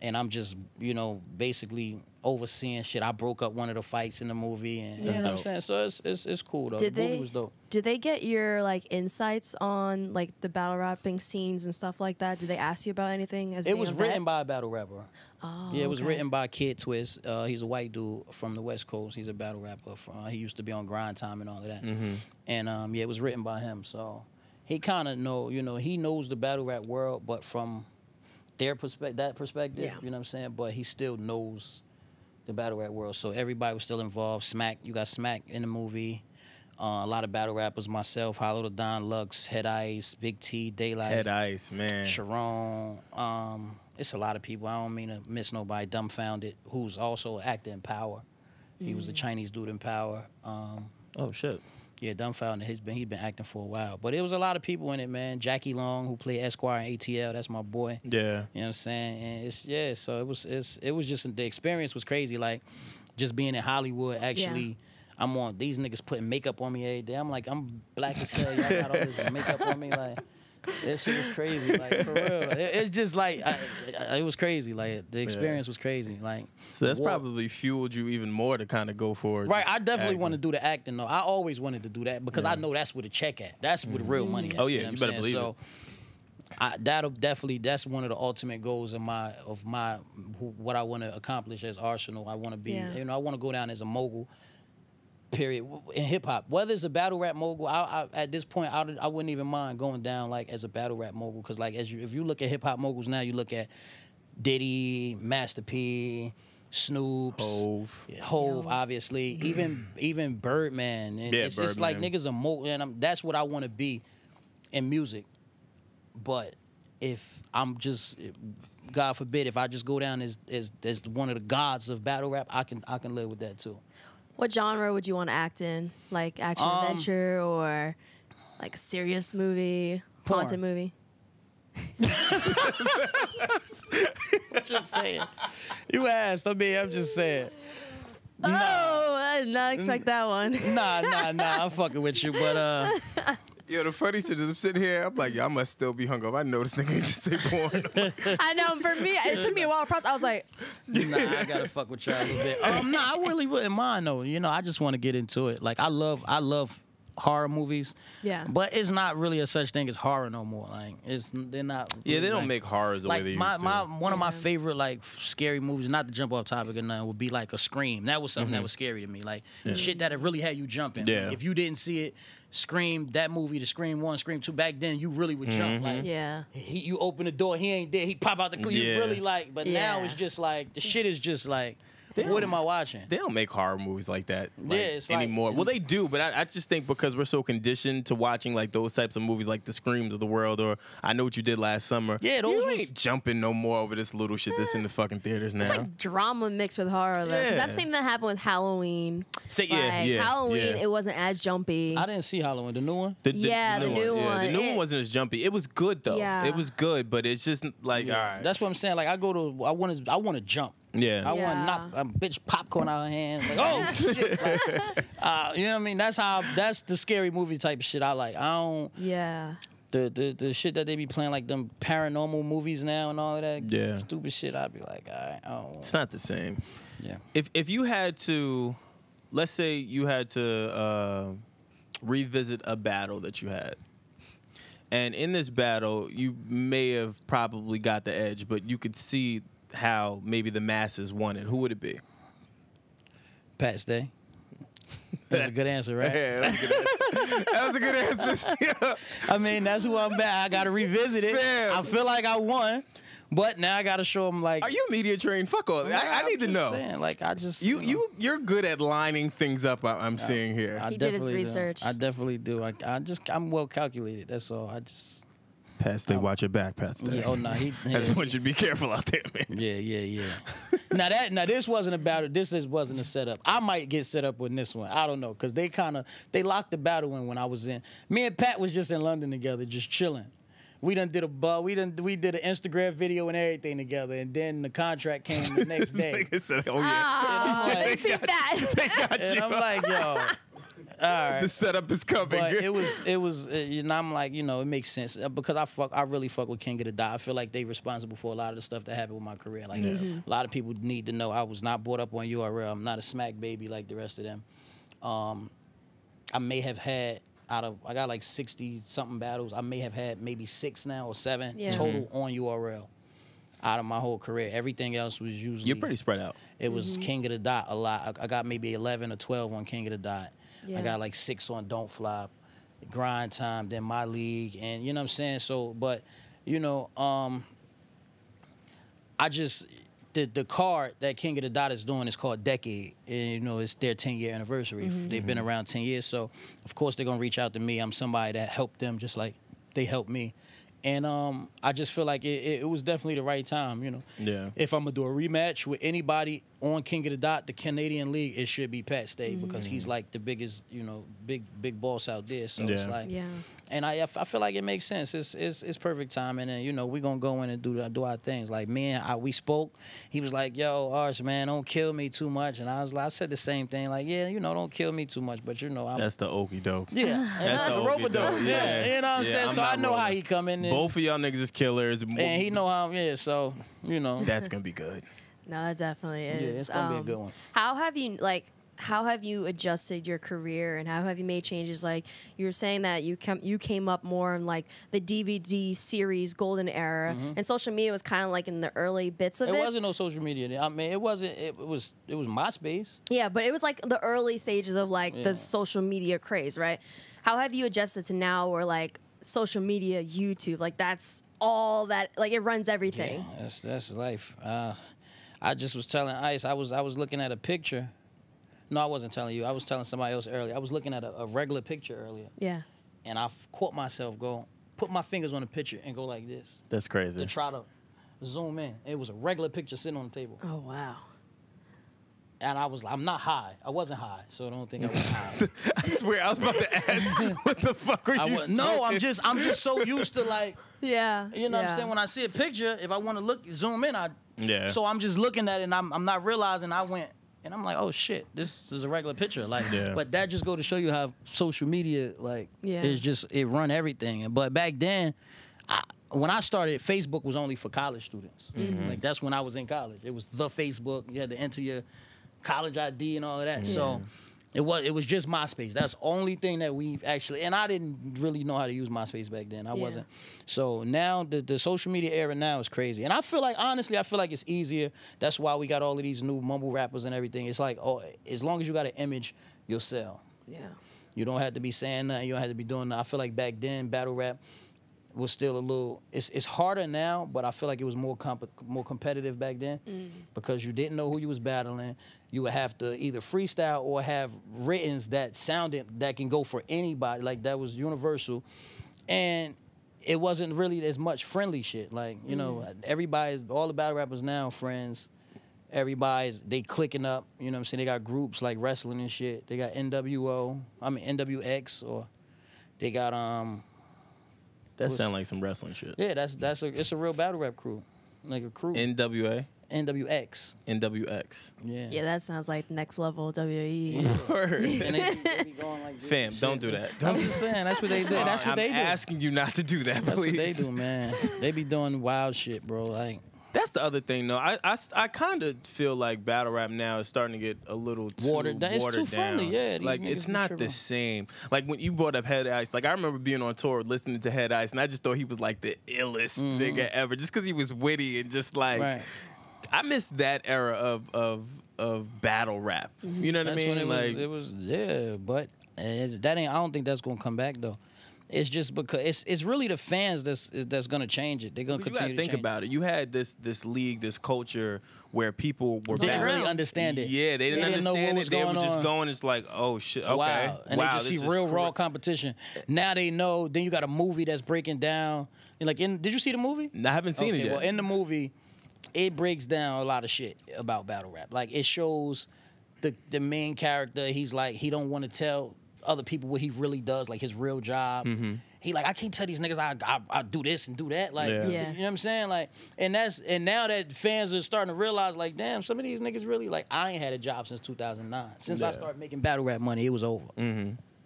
Speaker 4: And I'm just, you know, basically overseeing shit. I broke up one of the fights in the movie, and you know what I'm saying. So it's cool though. The movie was dope.
Speaker 1: Did they get your like insights on like the battle rapping scenes and stuff like that? Did they ask you about anything?
Speaker 4: It was written by a battle rapper.
Speaker 1: Oh,
Speaker 4: yeah, it was written by Kid Twist. He's a white dude from the West Coast. He's a battle rapper. He used to be on Grind Time and all of that. And yeah, it was written by him. So he kind of know, he knows the battle rap world, but from their perspective,
Speaker 1: Yeah.
Speaker 4: you know what I'm saying? But he still knows the battle rap world. So everybody was still involved. Smack, you got Smack in the movie. A lot of battle rappers, myself, Hollow the Don, Lux, Head Ice, Big T, Daylight.
Speaker 2: Head Ice, man.
Speaker 4: Sharon. It's a lot of people. I don't mean to miss nobody. Dumbfounded, who's also an actor in Power. He was the Chinese dude in Power.
Speaker 2: Oh, shit.
Speaker 4: Yeah, Dumbfounded. He's been acting for a while. But it was a lot of people in it, man. Jackie Long, who played Esquire in ATL, that's my boy.
Speaker 2: Yeah.
Speaker 4: You know what I'm saying? And so it was just, the experience was crazy. Like, just being in Hollywood, actually, I'm on, these niggas putting makeup on me every day. I'm like, I'm black as hell. Y'all got all this makeup on me. Like, that shit was crazy. Like, for real. It's just like, it was crazy. Like, the experience was crazy. Like,
Speaker 2: so that's probably fueled you even more to kind of go for it.
Speaker 4: Right, I definitely want to do the acting though. I always wanted to do that because I know that's where the check at. That's where the real money at.
Speaker 2: Oh yeah,
Speaker 4: know
Speaker 2: you
Speaker 4: what
Speaker 2: better
Speaker 4: I'm
Speaker 2: believe
Speaker 4: saying? So that's one of the ultimate goals of what I want to accomplish as Arsonal. I want to be, I want to go down as a mogul. Period. In hip hop, whether it's a battle rap mogul, at this point I wouldn't even mind going down like as a battle rap mogul because like if you look at hip hop moguls now, you look at Diddy, Master P, Snoops, Hove, obviously, even Birdman, and it's just like niggas are mogul, and that's what I want to be in music. But if I'm just, God forbid, if I just go down as one of the gods of battle rap, I can live with that too.
Speaker 1: What genre would you want to act in? Like action adventure or like a serious movie, haunted movie?
Speaker 4: Just saying. You asked. I mean, I'm just saying.
Speaker 1: Oh, I did not expect that one.
Speaker 4: Nah. I'm fucking with you, but
Speaker 2: Yo, the funny shit is I'm sitting here, I'm like, I must still be hungover. I know this nigga ain't just say porn.
Speaker 1: I know, for me, it took me a while to process. I was like,
Speaker 4: nah, I gotta fuck with y'all a little bit. Nah, I really wouldn't mind though. I just want to get into it. Like I love horror movies.
Speaker 1: Yeah.
Speaker 4: But it's not really a such thing as horror no more. Like they're not.
Speaker 2: Yeah, they don't
Speaker 4: like,
Speaker 2: make horrors the way they used to.
Speaker 4: One of my favorite like scary movies, not to jump off topic or nothing, would be like a Scream. That was something that was scary to me. Like shit that it really had you jumping.
Speaker 2: Yeah.
Speaker 4: Like, if you didn't see it, Scream, that movie, the Scream 1, Scream 2, back then you really would jump. Like you open the door, he ain't there, he pop out the clip. You really like, but now it's just like the shit is just like, what am I watching?
Speaker 2: They don't make horror movies like that
Speaker 4: it's
Speaker 2: anymore.
Speaker 4: Like,
Speaker 2: well, they do, but I just think because we're so conditioned to watching like those types of movies, like the Screams of the world, or I Know What You Did Last Summer.
Speaker 4: Yeah, those
Speaker 2: you ain't jumping no more over this little shit that's in the fucking theaters now.
Speaker 1: it's like drama mixed with horror. Though. 'Cause that's the same that happened with Halloween. Halloween, it wasn't as jumpy.
Speaker 4: I didn't see Halloween, the new one.
Speaker 1: The new one.
Speaker 2: The new one wasn't as jumpy. It was good though.
Speaker 1: Yeah.
Speaker 2: It was good, but it's just like all right.
Speaker 4: That's what I'm saying. Like I want to jump.
Speaker 2: Yeah.
Speaker 4: I want to knock a bitch popcorn out of her hand. Like, oh shit! Like, you know what I mean? That's the scary movie type of shit I like. I don't.
Speaker 1: Yeah.
Speaker 4: The shit that they be playing, like them paranormal movies now and all of that
Speaker 2: Yeah.
Speaker 4: stupid shit, I'd be like, all right, I don't want.
Speaker 2: It's not the same.
Speaker 4: Yeah.
Speaker 2: If you had to, let's say you had to revisit a battle that you had, and in this battle you may have probably got the edge, but you could see how maybe the masses won it. Who would it be?
Speaker 4: Pat's Day. That's a good answer, right?
Speaker 2: Yeah, that was a good answer. That was a good answer. Yeah.
Speaker 4: I mean, that's who I'm back. I got to revisit it.
Speaker 2: Fam.
Speaker 4: I feel like I won, but now I got to show them like.
Speaker 2: Are you media trained? Fuck all. I need to know.
Speaker 4: Saying, like I just
Speaker 2: You're good at lining things up. I'm seeing here.
Speaker 1: He did his research.
Speaker 4: I definitely do. I'm well calculated. That's all.
Speaker 2: Pass Day, watch your back, Pass Day.
Speaker 4: Yeah, oh no,
Speaker 2: I just want you to be careful out there, man.
Speaker 4: Yeah. Now this wasn't about it. This wasn't a setup. I might get set up with this one. I don't know, cause they locked the battle in when I was in. Me and Pat was just in London together, just chilling. We done did we did an Instagram video and everything together, and then the contract came the next day.
Speaker 2: Said, oh yeah.
Speaker 1: Oh, they picked that.
Speaker 4: And I'm like, yo. All right.
Speaker 2: The setup is coming.
Speaker 4: But it was I'm like, it makes sense because I really fuck with King of the Dot. I feel like they responsible for a lot of the stuff that happened with my career. Like a lot of people need to know I was not brought up on URL. I'm not a smack baby like the rest of them. I may have had I got like 60 something battles. I may have had maybe 6 now or 7 total on URL. Out of my whole career, everything else was usually
Speaker 2: You're pretty spread out.
Speaker 4: It was King of the Dot a lot. I got maybe 11 or 12 on King of the Dot. I got like 6 on Don't Flop. Grind Time, then My League, and you know what I'm saying. So, but you know, I just the card that King of the Dot is doing is called Decade, and you know it's their 10-year anniversary. They've been around 10 years, so of course they're gonna reach out to me. I'm somebody that helped them just like they helped me. And I just feel like it was definitely the right time, you know.
Speaker 2: Yeah.
Speaker 4: If I'm gonna do a rematch with anybody on King of the Dot, the Canadian League, it should be Pat Stay because he's like the biggest, you know, big boss out there. So it's like, and I feel like it makes sense. It's perfect timing, and you know we gonna go in and do our things. Like me and we spoke. He was like, "Yo, Ars, man, don't kill me too much." And I said the same thing. Like, yeah, you know, don't kill me too much, but you know,
Speaker 2: that's the okie doke.
Speaker 4: Yeah,
Speaker 2: that's the
Speaker 4: rope
Speaker 2: dope.
Speaker 4: Yeah, you know what I'm saying. So I know how he come in.
Speaker 2: Both of y'all niggas is killers,
Speaker 4: and he know how. Yeah, so you know
Speaker 2: that's gonna be good.
Speaker 1: No, that definitely is.
Speaker 4: Yeah, it's gonna be a good one.
Speaker 1: How have you adjusted your career, and how have you made changes? Like you were saying that you came up more in like the DVD series golden era, and social media was kind of like in the early bits of it.
Speaker 4: It wasn't no social media. I mean, it wasn't. It was MySpace.
Speaker 1: Yeah, but it was like the early stages of like the social media craze, right? How have you adjusted to now, where like social media, YouTube, like that's all that, like it runs everything.
Speaker 4: Yeah, that's life. I just was telling Ice, I was looking at a picture. No, I wasn't telling you. I was telling somebody else earlier. I was looking at a regular picture earlier.
Speaker 1: Yeah.
Speaker 4: And I caught myself put my fingers on the picture and go like this.
Speaker 2: That's crazy.
Speaker 4: To try to zoom in. It was a regular picture sitting on the table.
Speaker 1: Oh, wow.
Speaker 4: And I was like, I'm not high. I wasn't high, so I don't think I was high.
Speaker 2: I swear, I was about to ask, what the fuck are you smoking?
Speaker 4: No, I'm just so used to like,
Speaker 1: yeah,
Speaker 4: you know what I'm saying? When I see a picture, if I want to zoom in, so I'm just looking at it and I'm not realizing I went, and I'm like, oh shit, this is a regular picture. Like, but that just go to show you how social media, like, is just, it run everything. But back then, when I started, Facebook was only for college students. Like, that's when I was in college. It was the Facebook. You had to enter your college ID and all of that. So it was just MySpace. That's the only thing that we've actually, and I didn't really know how to use MySpace back then. I wasn't. So now the social media era now is crazy. And I feel like, honestly, it's easier. That's why we got all of these new mumble rappers and everything. It's like, oh, as long as you got an image, you'll sell. Yeah. You don't have to be saying nothing. You don't have to be doing nothing. I feel like back then, battle rap was still a little, it's harder now, but I feel like it was more competitive back then because you didn't know who you was battling. You would have to either freestyle or have writtens that can go for anybody. Like, that was universal. And it wasn't really as much friendly shit. Like, you know, all the battle rappers now friends. They clicking up, you know what I'm saying? They got groups like wrestling and shit. They got NWX, or they got,
Speaker 2: that sound like some wrestling shit.
Speaker 4: Yeah, it's a real battle rap crew. Like a crew.
Speaker 2: NWA?
Speaker 4: NWX.
Speaker 2: NWX.
Speaker 4: Yeah.
Speaker 1: Yeah, that sounds like next level WWE.
Speaker 2: Word.
Speaker 4: And they be going like this.
Speaker 2: Fam, don't do that.
Speaker 4: I'm just saying, that's what they do. That's what they do.
Speaker 2: I'm asking you not to do that,
Speaker 4: That's
Speaker 2: please.
Speaker 4: what they do, man. They be doing wild shit, bro. Like,
Speaker 2: that's the other thing, though. I kind of feel like battle rap now is starting to get a little too watered down.
Speaker 4: It's too friendly, yeah.
Speaker 2: Like, it's not the same. Like, when you brought up Head Ice, like, I remember being on tour listening to Head Ice, and I just thought he was, like, the illest nigga ever, just because he was witty and just, like, I miss that era of battle rap. You know what I mean?
Speaker 4: But that ain't, I don't think that's going to come back, though. It's just because it's really the fans that's gonna change it. They're gonna continue to think
Speaker 2: about it. You had this league, this culture where people were.
Speaker 4: They didn't really understand it.
Speaker 2: Yeah, they didn't understand it. They were just going. It's like, oh shit, okay,
Speaker 4: wow. And they just see real raw competition. Now they know. Then you got a movie that's breaking down. Like, did you see the movie?
Speaker 2: I haven't seen it yet.
Speaker 4: Well, in the movie, it breaks down a lot of shit about battle rap. Like, it shows the main character. He's like, he don't want to tell other people what he really does, like his real job. He like, I can't tell these niggas I do this and do that. Like, you know what I'm saying? Like, and now that fans are starting to realize, like, damn, some of these niggas really, like, I ain't had a job since 2009. Since I started making battle rap money, it was over.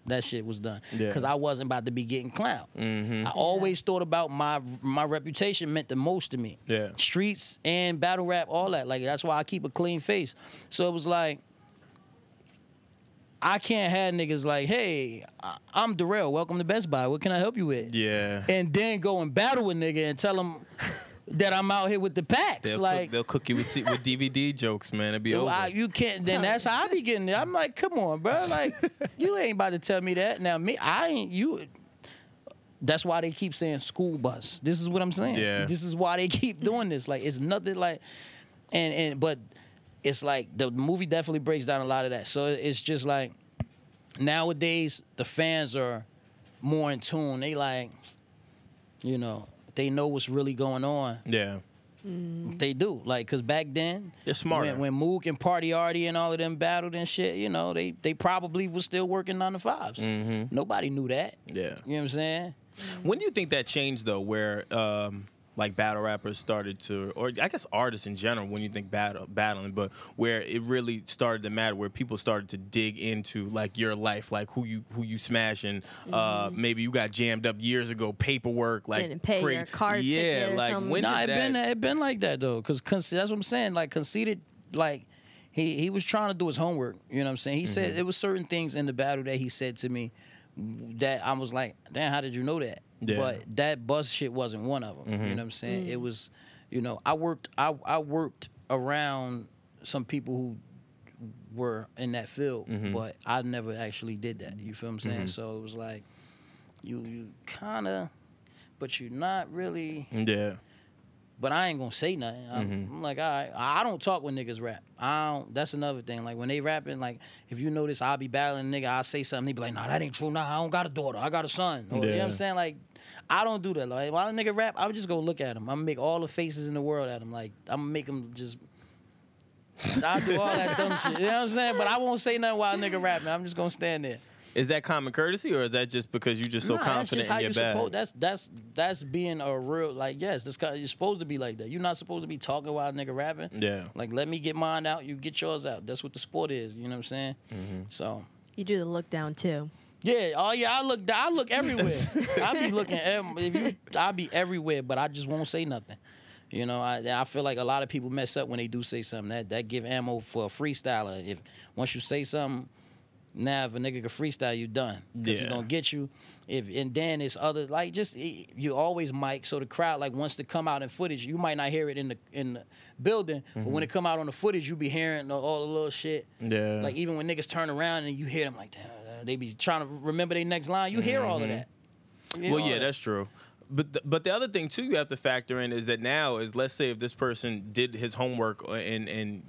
Speaker 4: That shit was done. Because I wasn't about to be getting clout. I always thought about my reputation meant the most to me. Streets and battle rap, all that. Like, that's why I keep a clean face. So it was like, I can't have niggas like, hey, I'm Darrell. Welcome to Best Buy. What can I help you with?
Speaker 2: Yeah.
Speaker 4: And then go and battle with nigga and tell him that I'm out here with the packs.
Speaker 2: They'll cook you with DVD jokes, man. It'd be over.
Speaker 4: You can't. Then that's how I be getting it. I'm like, come on, bro. Like, you ain't about to tell me that. Now, I ain't you. That's why they keep saying school bus. This is what I'm saying.
Speaker 2: Yeah.
Speaker 4: This is why they keep doing this. Like, it's nothing like, but it's like the movie definitely breaks down a lot of that. So it's just like nowadays the fans are more in tune. They like, they know what's really going on.
Speaker 2: Yeah.
Speaker 4: They do. Like, because back then,
Speaker 2: they're smarter.
Speaker 4: When Mook and Party Artie and all of them battled and shit, they probably was still working 9 to 5s.
Speaker 2: Mm-hmm.
Speaker 4: Nobody knew that.
Speaker 2: Yeah.
Speaker 4: You know what I'm saying?
Speaker 2: When do you think that changed, though, where like battle rappers started to, or I guess artists in general, when you think battling, but where it really started to matter, where people started to dig into like your life, like who you smashing, maybe you got jammed up years ago, paperwork, like
Speaker 1: didn't pay your car ticket or
Speaker 2: like
Speaker 1: something.
Speaker 2: when did that?
Speaker 4: It been like that though, because that's what I'm saying. Like Conceited, like he was trying to do his homework. You know what I'm saying? He said there was certain things in the battle that he said to me that I was like, damn, how did you know that?
Speaker 2: Yeah.
Speaker 4: But that buzz shit wasn't one of them. You know what I'm saying? It was, I worked around some people who were in that field, but I never actually did that. You feel what I'm saying? So it was like, you kind of, but you're not really.
Speaker 2: Yeah.
Speaker 4: But I ain't gonna say nothing. I'm like, all right. I don't talk when niggas rap. That's another thing. Like when they rapping, like if you notice, I'll be battling a nigga. I'll say something. He be like, nah, that ain't true. Nah, I don't got a daughter. I got a son. Or, you know what I'm saying? Like, I don't do that. Like while a nigga rap, I would just go look at him. I'm gonna make all the faces in the world at him. Like I'm gonna make him just. I'll do all that dumb shit. You know what I'm saying? But I won't say nothing while a nigga rapping. I'm just gonna stand there.
Speaker 2: Is that common courtesy, or is that just because you're just so confident in your bag?
Speaker 4: That's being a real, like, yes, you're supposed to be like that. You're not supposed to be talking while a nigga rapping.
Speaker 2: Yeah.
Speaker 4: Like, let me get mine out, you get yours out. That's what the sport is, you know what I'm saying? So.
Speaker 1: You do the look down too.
Speaker 4: Yeah, I look everywhere. I be looking, I be everywhere, but I just won't say nothing. I feel like a lot of people mess up when they do say something. That give ammo for a freestyler. Once you say something, now if a nigga can freestyle, you done. Because he gonna get you. And then it's other, like, just, you always mic, so the crowd, like, wants to come out in footage. You might not hear it in the building, but when it come out on the footage, you be hearing all the little shit.
Speaker 2: Yeah.
Speaker 4: Like, even when niggas turn around and you hear them, like, damn, they be trying to remember their next line. You hear all of that.
Speaker 2: Well, yeah, that's true. But the other thing, too, you have to factor in is that now is, let's say if this person did his homework and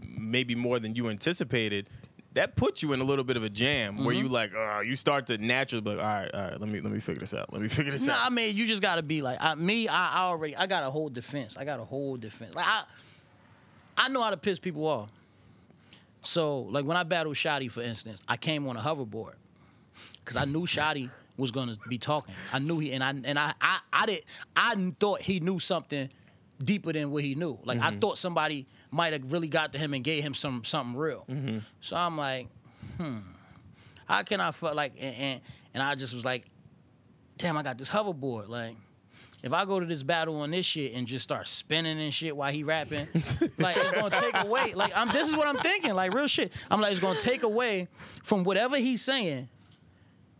Speaker 2: maybe more than you anticipated, that puts you in a little bit of a jam where you like, you start to naturally be like, all right, let me figure this out.
Speaker 4: Nah, I mean, you just gotta be like, I got a whole defense. Like, I know how to piss people off. So, like, when I battled Shotty, for instance, I came on a hoverboard because I knew Shotty was gonna be talking. I knew I thought he knew something deeper than what he knew. Like, I thought somebody might have really got to him and gave him something real. So I'm like, how can I feel like, and I just was like, damn, I got this hoverboard. Like, if I go to this battle on this shit and just start spinning and shit while he rapping, like, it's gonna take away. Like, this is what I'm thinking. Like, real shit. I'm like, it's gonna take away from whatever he's saying.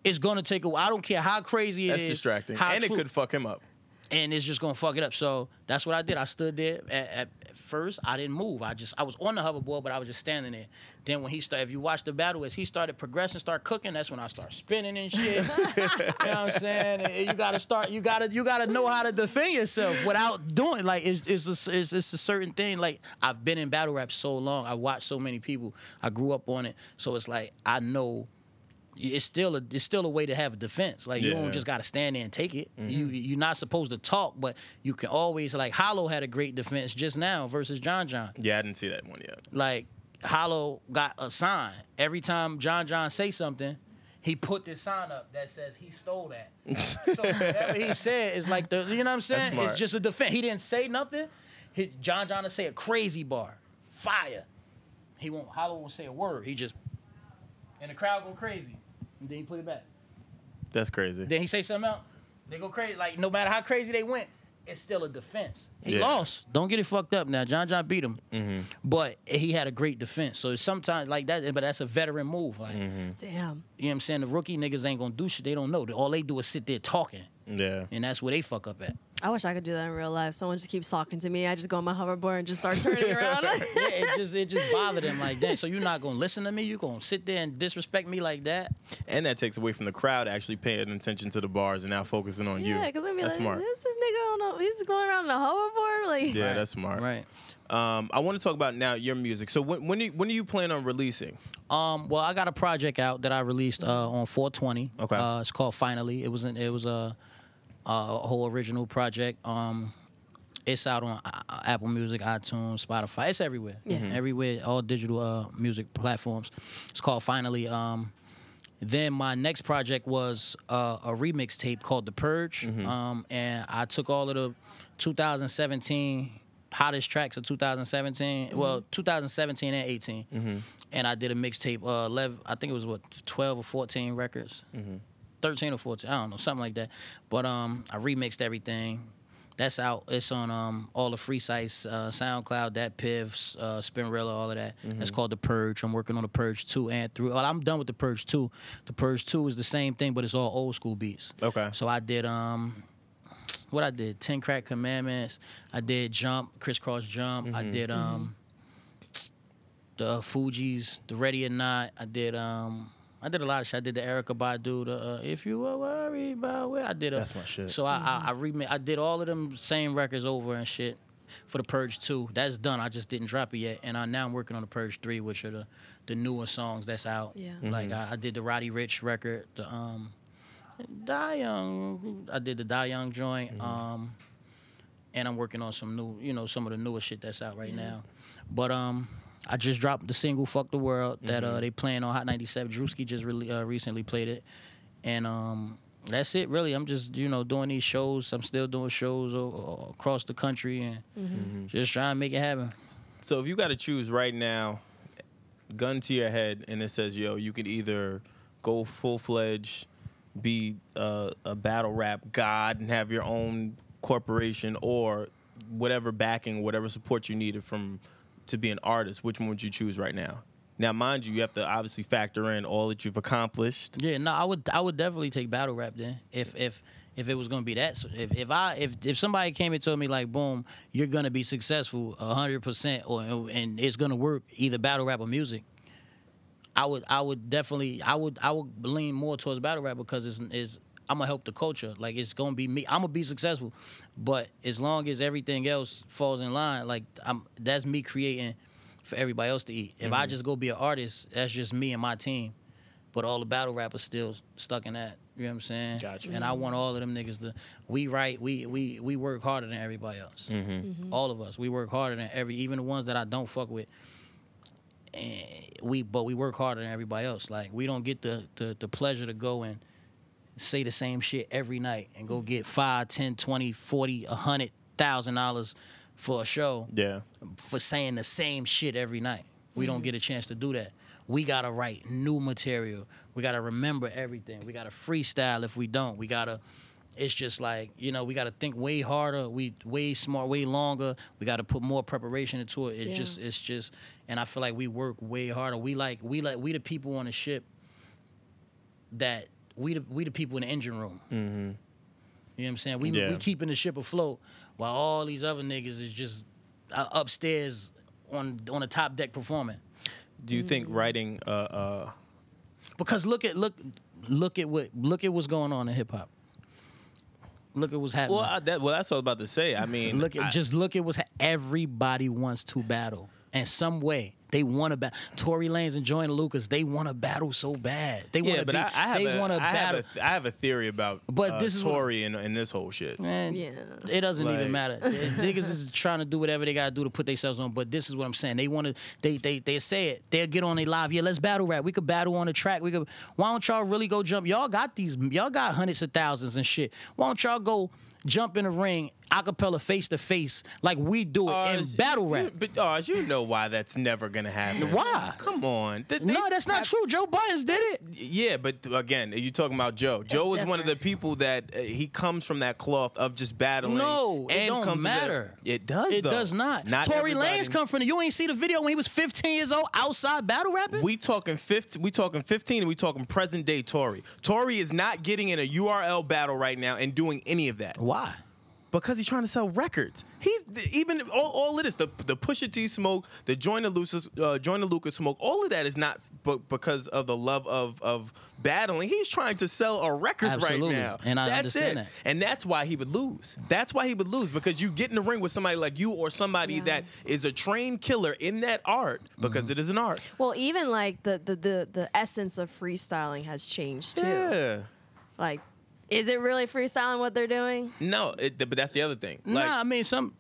Speaker 4: It's gonna take away. I don't care how crazy it is.
Speaker 2: That's distracting, and it could fuck him up.
Speaker 4: And it's just gonna fuck it up. So that's what I did. I stood there. At first, I didn't move. I was on the hoverboard, but I was just standing there. Then when he started, if you watch the battle, as he started progressing, start cooking, that's when I start spinning and shit. You know what I'm saying? And you gotta know how to defend yourself without doing, like, it's a certain thing. Like, I've been in battle rap so long. I watched so many people. I grew up on it. So it's like, I know. It's still a way to have a defense. Like, you don't just gotta stand there and take it. You're not supposed to talk, but you can always, like, Hollow had a great defense just now versus John.
Speaker 2: Yeah, I didn't see that one yet.
Speaker 4: Like, Hollow got a sign. Every time John say something, he put this sign up that says he stole that. So whatever he said is like you know what I'm saying? It's just a defense. He didn't say nothing. John will say a crazy bar, fire. Hollow won't say a word. He just, and the crowd go crazy. And then he put it back.
Speaker 2: That's crazy.
Speaker 4: Then he say something else. They go crazy. Like, no matter how crazy they went, it's still a defense. He lost. Don't get it fucked up now. John beat him. But he had a great defense. So sometimes like that, but that's a veteran move. Like,
Speaker 1: Damn.
Speaker 4: You know what I'm saying? The rookie niggas ain't gonna do shit they don't know. All they do is sit there talking.
Speaker 2: Yeah.
Speaker 4: And that's where they fuck up at.
Speaker 1: I wish I could do that in real life. Someone just keeps talking to me. I just go on my hoverboard and just start turning around.
Speaker 4: Yeah, it just bothered him like that. So you're not gonna listen to me? You gonna sit there and disrespect me like that?
Speaker 2: And that takes away from the crowd actually paying attention to the bars and now focusing on you.
Speaker 1: Yeah, because I mean,
Speaker 2: that's
Speaker 1: like,
Speaker 2: smart.
Speaker 1: who's this nigga on he's going around on a hoverboard? Like,
Speaker 2: Yeah, that's smart.
Speaker 4: Right.
Speaker 2: I want to talk about now your music. So when are you planning on releasing?
Speaker 4: Well, I got a project out that I released on 4/20.
Speaker 2: Okay.
Speaker 4: It's called Finally. It was a whole original project. It's out on Apple Music, iTunes, Spotify. It's everywhere.
Speaker 1: Yeah.
Speaker 4: Everywhere, all digital music platforms. It's called Finally. Then my next project was a remix tape called The Purge. And I took all of the 2017 hottest tracks of 2017. Well, 2017 and 18. And I did a mixtape. I think it was 12 or 14 records. 13 or 14, I don't know, something like that. But I remixed everything. That's out. It's on all the free sites, SoundCloud, DatPiff, Spinrilla, all of that. That's called The Purge. I'm working on The Purge 2 and 3. Well, I'm done with The Purge 2. The Purge 2 is the same thing, but it's all old school beats.
Speaker 2: Okay.
Speaker 4: So I did what I did, 10 Crack Commandments. I did Jump, Crisscross Jump. I did the Fugees, The Ready or Not. I did a lot of shit. I did the Erykah Badu, the If You Were Worried About Where.
Speaker 2: That's my shit.
Speaker 4: So I did all of them same records over and shit for The Purge 2. That's done. I just didn't drop it yet. And now I'm working on The Purge 3, which are the newer songs that's out.
Speaker 1: Yeah.
Speaker 4: Like I did the Roddy Ricch record, the Die Young. I did the Die Young joint. And I'm working on some new, some of the newer shit that's out right now. But I just dropped the single "Fuck the World" that they playing on Hot 97. Drewski just really recently played it, and that's it really. I'm just doing these shows. I'm still doing shows across the country and just trying to make it happen.
Speaker 2: So if you got to choose right now, gun to your head, and it says, yo, you could either go full-fledged, be a battle rap god and have your own corporation, or whatever backing, whatever support you needed to be an artist, which one would you choose right now? Now, mind you, you have to obviously factor in all that you've accomplished.
Speaker 4: Yeah, no, I would definitely take battle rap then. If it was gonna be that, so if somebody came and told me like, boom, you're gonna be successful 100%, and it's gonna work either battle rap or music, I would lean more towards battle rap because it's I'm gonna help the culture. Like it's gonna be me. I'm gonna be successful, but as long as everything else falls in line, like that's me creating for everybody else to eat. If I just go be an artist, that's just me and my team. But all the battle rappers still stuck in that. You know what I'm saying?
Speaker 2: Gotcha.
Speaker 4: And I want all of them niggas to. We work harder than everybody else. All of us, we work harder than even the ones that I don't fuck with. And we work harder than everybody else. Like we don't get the pleasure to go and say the same shit every night and go get $5, $10, $20, $40, $100,000 for a show.
Speaker 2: Yeah.
Speaker 4: For saying the same shit every night. We don't get a chance to do that. We gotta write new material. We gotta remember everything. We gotta freestyle if we don't. It's just like, we gotta think way harder, way smart, way longer. We gotta put more preparation into it. It's just, and I feel like we work way harder. We the people on the ship that we the people in the engine room. You know what I'm saying? We keeping the ship afloat while all these other niggas is just upstairs on the top deck performing.
Speaker 2: Do you think writing
Speaker 4: because look at what's going on in hip hop. Look at what's happening.
Speaker 2: Well, that's what I was about to say. I mean,
Speaker 4: look at what's everybody wants to battle in some way. They want to battle. Tory Lanez and Joyner Lucas, they want to battle so bad. They want to
Speaker 2: but
Speaker 4: battle.
Speaker 2: I have a theory about Tory and this whole shit.
Speaker 4: Man, it doesn't even matter. Niggas is trying to do whatever they got to do to put themselves on, but this is what I'm saying. They want to, they say it. They'll get on a live, let's battle rap. We could battle on the track. Why don't y'all really go jump? Y'all got hundreds of thousands and shit. Why don't y'all go jump in the ring, acapella, face to face, like we do it in battle rap?
Speaker 2: But you know why that's never gonna happen.
Speaker 4: Why?
Speaker 2: Come on.
Speaker 4: No, that's not true. Joe Budden did it.
Speaker 2: Yeah, but again, you're talking about Joe. Joe is one of the people that he comes from that cloth of just battling.
Speaker 4: No, it don't matter.
Speaker 2: It does.
Speaker 4: It does not. Tory Lanez come from. You ain't see the video when he was 15 years old outside battle rapping.
Speaker 2: We talking 15. We talking 15, and we talking present day Tory. Tory is not getting in a URL battle right now and doing any of that.
Speaker 4: Why?
Speaker 2: Because he's trying to sell records. He's even all of this, the Pusha T smoke, the Joyner Lucas smoke, all of that is not because of the love of battling. He's trying to sell a record
Speaker 4: Absolutely.
Speaker 2: right now.
Speaker 4: And I
Speaker 2: that's
Speaker 4: understand
Speaker 2: it.
Speaker 4: that.
Speaker 2: And that's why he would lose. That's why he would lose, because you get in the ring with somebody like you or somebody that is a trained killer in that art, because it is an art.
Speaker 1: Well, even like the essence of freestyling has changed too.
Speaker 2: Yeah.
Speaker 1: Like, is it really freestyling what they're doing?
Speaker 2: No, but that's the other thing. Like,
Speaker 4: Nah, I mean some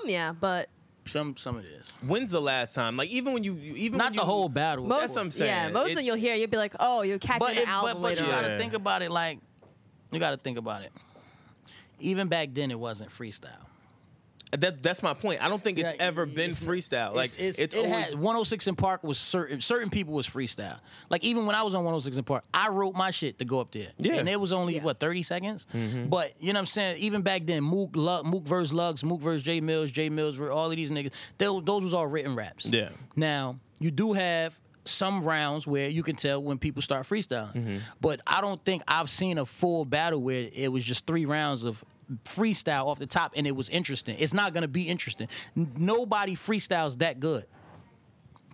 Speaker 1: Yeah, but
Speaker 4: it is.
Speaker 2: when's the last time? Like, even when you
Speaker 4: Not the whole battle.
Speaker 1: most,
Speaker 2: That's what I'm saying.
Speaker 1: yeah, most of you'll hear, you'll be like, oh, you'll catch an album
Speaker 4: but
Speaker 1: later
Speaker 4: you
Speaker 1: on.
Speaker 4: gotta think about it. Like, you gotta think about it. Even back then, it wasn't freestyle.
Speaker 2: That's my point. I don't think it's ever been freestyle. Like, it's always
Speaker 4: 106 in Park was certain people was freestyle. Like, even when I was on 106 in Park, I wrote my shit to go up there.
Speaker 2: Yeah.
Speaker 4: And it was only 30 seconds. But you know what I'm saying? Even back then, Mook versus Luggs, Mook versus J Mills versus all of these niggas. Those was all written raps.
Speaker 2: Yeah.
Speaker 4: Now you do have some rounds where you can tell when people start freestyling. But I don't think I've seen a full battle where it was just 3 rounds of freestyle off the top and it was interesting. It's not gonna be interesting. Nobody freestyles that good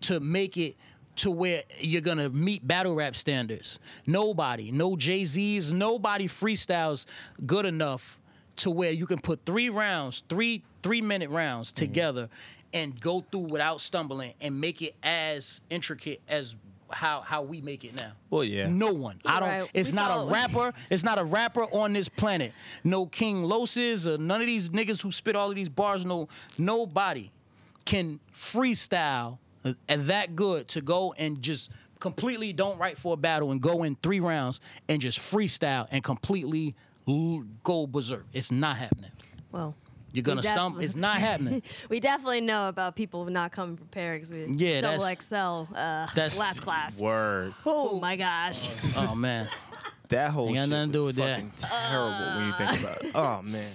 Speaker 4: to make it to where you're gonna meet battle rap standards. Nobody, no Jay-Z's, nobody freestyles good enough to where you can put 3 rounds, 3-minute rounds together and go through without stumbling and make it as intricate as how we make it now.
Speaker 2: Well, yeah.
Speaker 4: No one. I don't.
Speaker 1: Right.
Speaker 4: It's
Speaker 1: We
Speaker 4: not
Speaker 1: saw-
Speaker 4: a rapper. It's not a rapper on this planet. No King Loses or none of these niggas who spit all of these bars. Nobody can freestyle that good to go and just completely don't write for a battle and go in 3 rounds and just freestyle and completely go berserk. It's not happening.
Speaker 1: Well,
Speaker 4: You're gonna stump.
Speaker 1: definitely-
Speaker 4: It's not happening.
Speaker 1: we definitely know about people not coming prepared because we
Speaker 4: Yeah,
Speaker 1: double
Speaker 4: that's-
Speaker 1: XL last class.
Speaker 2: Word.
Speaker 1: Oh my gosh.
Speaker 4: Oh man.
Speaker 2: That whole
Speaker 4: Ain't got
Speaker 2: shit
Speaker 4: nothing to do
Speaker 2: was
Speaker 4: with
Speaker 2: fucking terrible when you think about it. Oh man.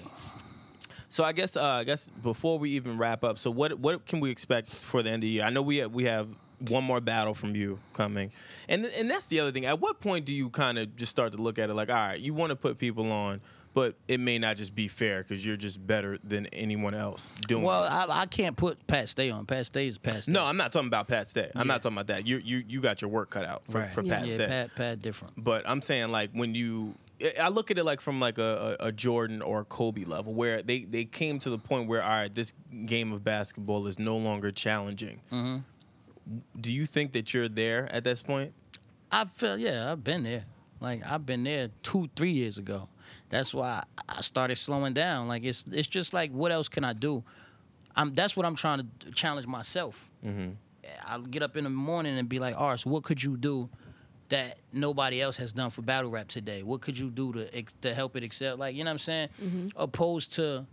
Speaker 2: So I guess before we even wrap up, so what can we expect for the end of the year? I know we have one more battle from you coming, and that's the other thing. At what point do you kind of just start to look at it like, all right, you want to put people on, but it may not just be fair because you're just better than anyone else doing
Speaker 4: Well,
Speaker 2: it.
Speaker 4: I can't put Pat Stay on. Pat Stay is Pat Stay.
Speaker 2: No, I'm not talking about Pat Stay. I'm not talking about that. You got your work cut out for Pat Stay.
Speaker 4: Yeah, Pat different.
Speaker 2: But I'm saying, like, I look at it like from like a Jordan or a Kobe level, where they came to the point where, all right, this game of basketball is no longer challenging. Do you think that you're there at this point?
Speaker 4: I've been there. Like, I've been there 2-3 years ago. That's why I started slowing down. Like, it's just like, what else can I do? That's what I'm trying to challenge myself. I'll get up in the morning and be like, Ars, what could you do that nobody else has done for battle rap today? What could you do to help it excel? Like, you know what I'm saying? Opposed to,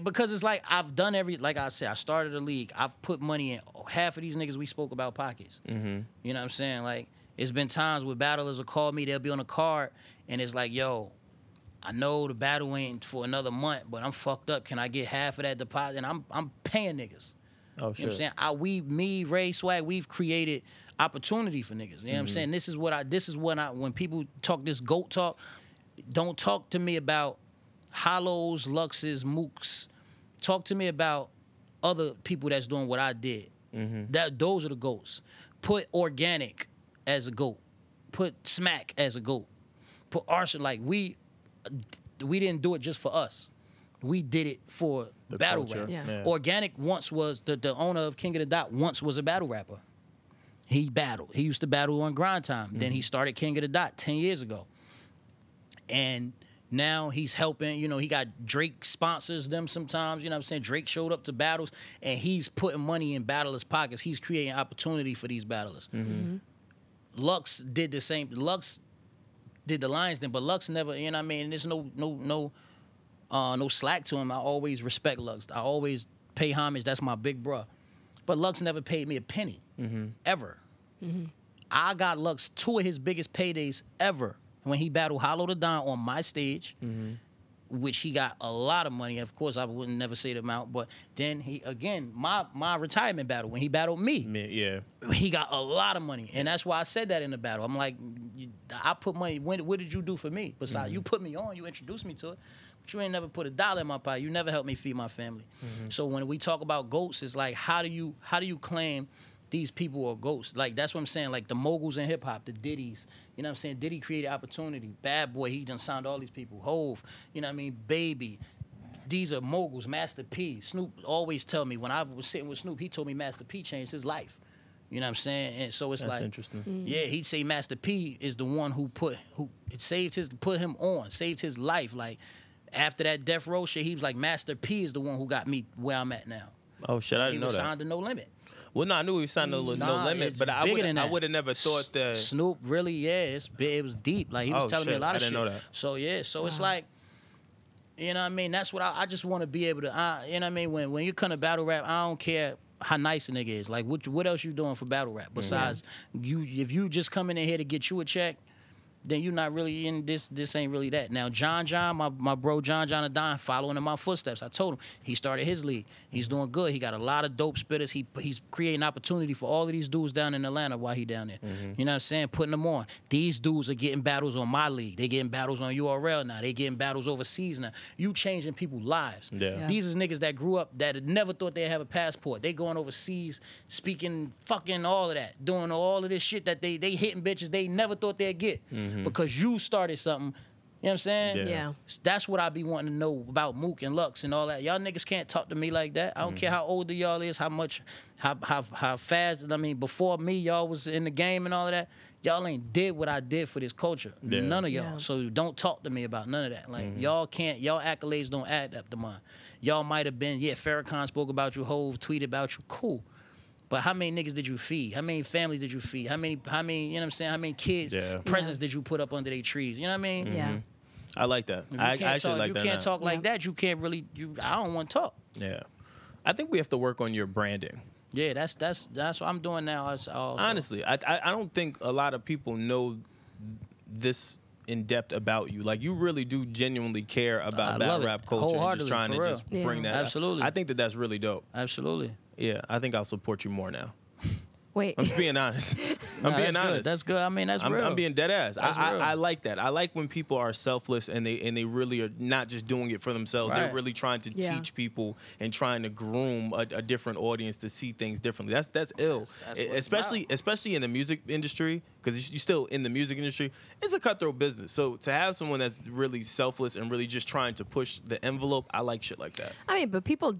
Speaker 4: because it's like I've done like I said, I started a league. I've put money in half of these niggas we spoke about pockets. You know what I'm saying? Like, it's been times where battlers will call me, they'll be on a card, and it's like, yo, I know the battle ain't for another month, but I'm fucked up. Can I get half of that deposit? And I'm paying niggas.
Speaker 2: Oh,
Speaker 4: You know what I'm saying? Me, Ray, Swag, we've created opportunity for niggas. You know what I'm saying? This is when people talk this GOAT talk, don't talk to me about Hollows, Luxes, Mooks. Talk to me about other people that's doing what I did. Those are the GOATs. Put Organic as a GOAT. Put Smack as a GOAT. Put Arsonal. Like, we didn't do it just for us. We did it for
Speaker 2: The
Speaker 4: battle
Speaker 2: culture.
Speaker 4: rap.
Speaker 1: Yeah.
Speaker 4: Organic once was the owner of King of the Dot once was a battle rapper. He battled. He used to battle on Grind Time. Then he started King of the Dot 10 years ago. And now he's helping, he got Drake sponsors them sometimes, you know what I'm saying? Drake showed up to battles and he's putting money in battlers' pockets. He's creating opportunity for these battlers. Lux did the same. Lux did the Lions thing, but Lux never, you know what I mean? There's no slack to him. I always respect Lux. I always pay homage. That's my big bruh. But Lux never paid me a penny, ever. I got Lux 2 of his biggest paydays ever when he battled Hollow the Don on my stage, which he got a lot of money. Of course, I wouldn't never say the amount, but then my retirement battle, when he battled me, he got a lot of money. And that's why I said that in the battle. I'm like, I put money, what did you do for me? Besides, you put me on, you introduced me to it. But you ain't never put $1 in my pocket. You never helped me feed my family. So when we talk about GOATs, it's like, how do you claim these people are GOATs? Like, that's what I'm saying. Like, the moguls in hip-hop, the Diddies. You know what I'm saying? Diddy created opportunity. Bad Boy, he done signed all these people. Hove, you know what I mean? Baby. These are moguls. Master P. Snoop always tell me, when I was sitting with Snoop, he told me Master P changed his life. You know what I'm saying? And so it's
Speaker 2: That's
Speaker 4: like,
Speaker 2: interesting.
Speaker 4: yeah, he'd say Master P is the one who put him on, saved his life. Like, after that Death Row shit, he was like, Master P is the one who got me where I'm at now.
Speaker 2: Oh shit, I didn't
Speaker 4: He
Speaker 2: know
Speaker 4: was
Speaker 2: that.
Speaker 4: signed to No Limit.
Speaker 2: Well, no, I knew he was signed to No Limit,
Speaker 4: it's
Speaker 2: but I
Speaker 4: bigger than that.
Speaker 2: would have never thought that.
Speaker 4: Snoop really, yeah, it was deep. Like, he was telling me a lot of
Speaker 2: I
Speaker 4: shit.
Speaker 2: didn't know that.
Speaker 4: So yeah, so it's like, you know what I mean? That's what I just want to be able to, you know what I mean? When you come to battle rap, I don't care how nice a nigga is. Like, what else you doing for battle rap besides you? If you just coming in here to get you a check, then you're not really in this. This ain't really that. Now, John, my bro John Adon, following in my footsteps. I told him he started his league. He's doing good. He got a lot of dope spitters. He's creating opportunity for all of these dudes down in Atlanta while he down there. You know what I'm saying? Putting them on. These dudes are getting battles on my league. They getting battles on URL now. They getting battles overseas now. You changing people's lives.
Speaker 2: Yeah.
Speaker 4: These is niggas that grew up that had never thought they'd have a passport. They going overseas, speaking fucking all of that, doing all of this shit that they hitting bitches they never thought they'd get. Because you started something, you know what I'm saying?
Speaker 1: Yeah.
Speaker 4: That's what I be wanting to know about Mook and Lux and all that. Y'all niggas can't talk to me like that. I don't care how old y'all is, how fast. I mean, before me, y'all was in the game and all of that. Y'all ain't did what I did for this culture.
Speaker 2: Yeah.
Speaker 4: None of y'all.
Speaker 1: Yeah.
Speaker 4: So don't talk to me about none of that. Like, y'all accolades don't add up to mine. Y'all might have been, Farrakhan spoke about you, Hove tweeted about you, cool. But how many niggas did you feed? How many families did you feed? How many, you know what I'm saying? How many kids, presents did you put up under their trees? You know what I mean?
Speaker 1: Yeah.
Speaker 2: I like that.
Speaker 4: If you
Speaker 2: I
Speaker 4: can't
Speaker 2: actually
Speaker 4: talk,
Speaker 2: like
Speaker 4: if
Speaker 2: that.
Speaker 4: you can't
Speaker 2: now.
Speaker 4: talk like that, you can't really, I don't want to talk.
Speaker 2: Yeah, I think we have to work on your branding.
Speaker 4: Yeah, that's what I'm doing now. Also.
Speaker 2: Honestly, I don't think a lot of people know this in depth about you. Like, you really do genuinely care about
Speaker 4: I love
Speaker 2: battle
Speaker 4: it.
Speaker 2: rap culture and
Speaker 4: Wholeheartedly,
Speaker 2: just trying to
Speaker 4: for
Speaker 2: just
Speaker 1: real.
Speaker 2: bring
Speaker 1: Yeah.
Speaker 2: that up.
Speaker 4: Absolutely.
Speaker 2: I think that's really dope.
Speaker 4: Absolutely.
Speaker 2: Yeah, I think I'll support you more now.
Speaker 1: Wait.
Speaker 2: I'm just being honest. I'm being
Speaker 4: that's
Speaker 2: honest.
Speaker 4: Good. That's good. I mean, that's real.
Speaker 2: I'm being dead ass.
Speaker 4: That's real.
Speaker 2: I like that. I like when people are selfless and they really are not just doing it for themselves. They're
Speaker 4: Right.
Speaker 2: really trying to
Speaker 1: Yeah.
Speaker 2: teach people and trying to groom a different audience to see things differently. That's ill.
Speaker 4: That's what it's
Speaker 2: Especially in the music industry, because you're still in the music industry. It's a cutthroat business. So to have someone that's really selfless and really just trying to push the envelope, I like shit like that.
Speaker 1: I mean, but people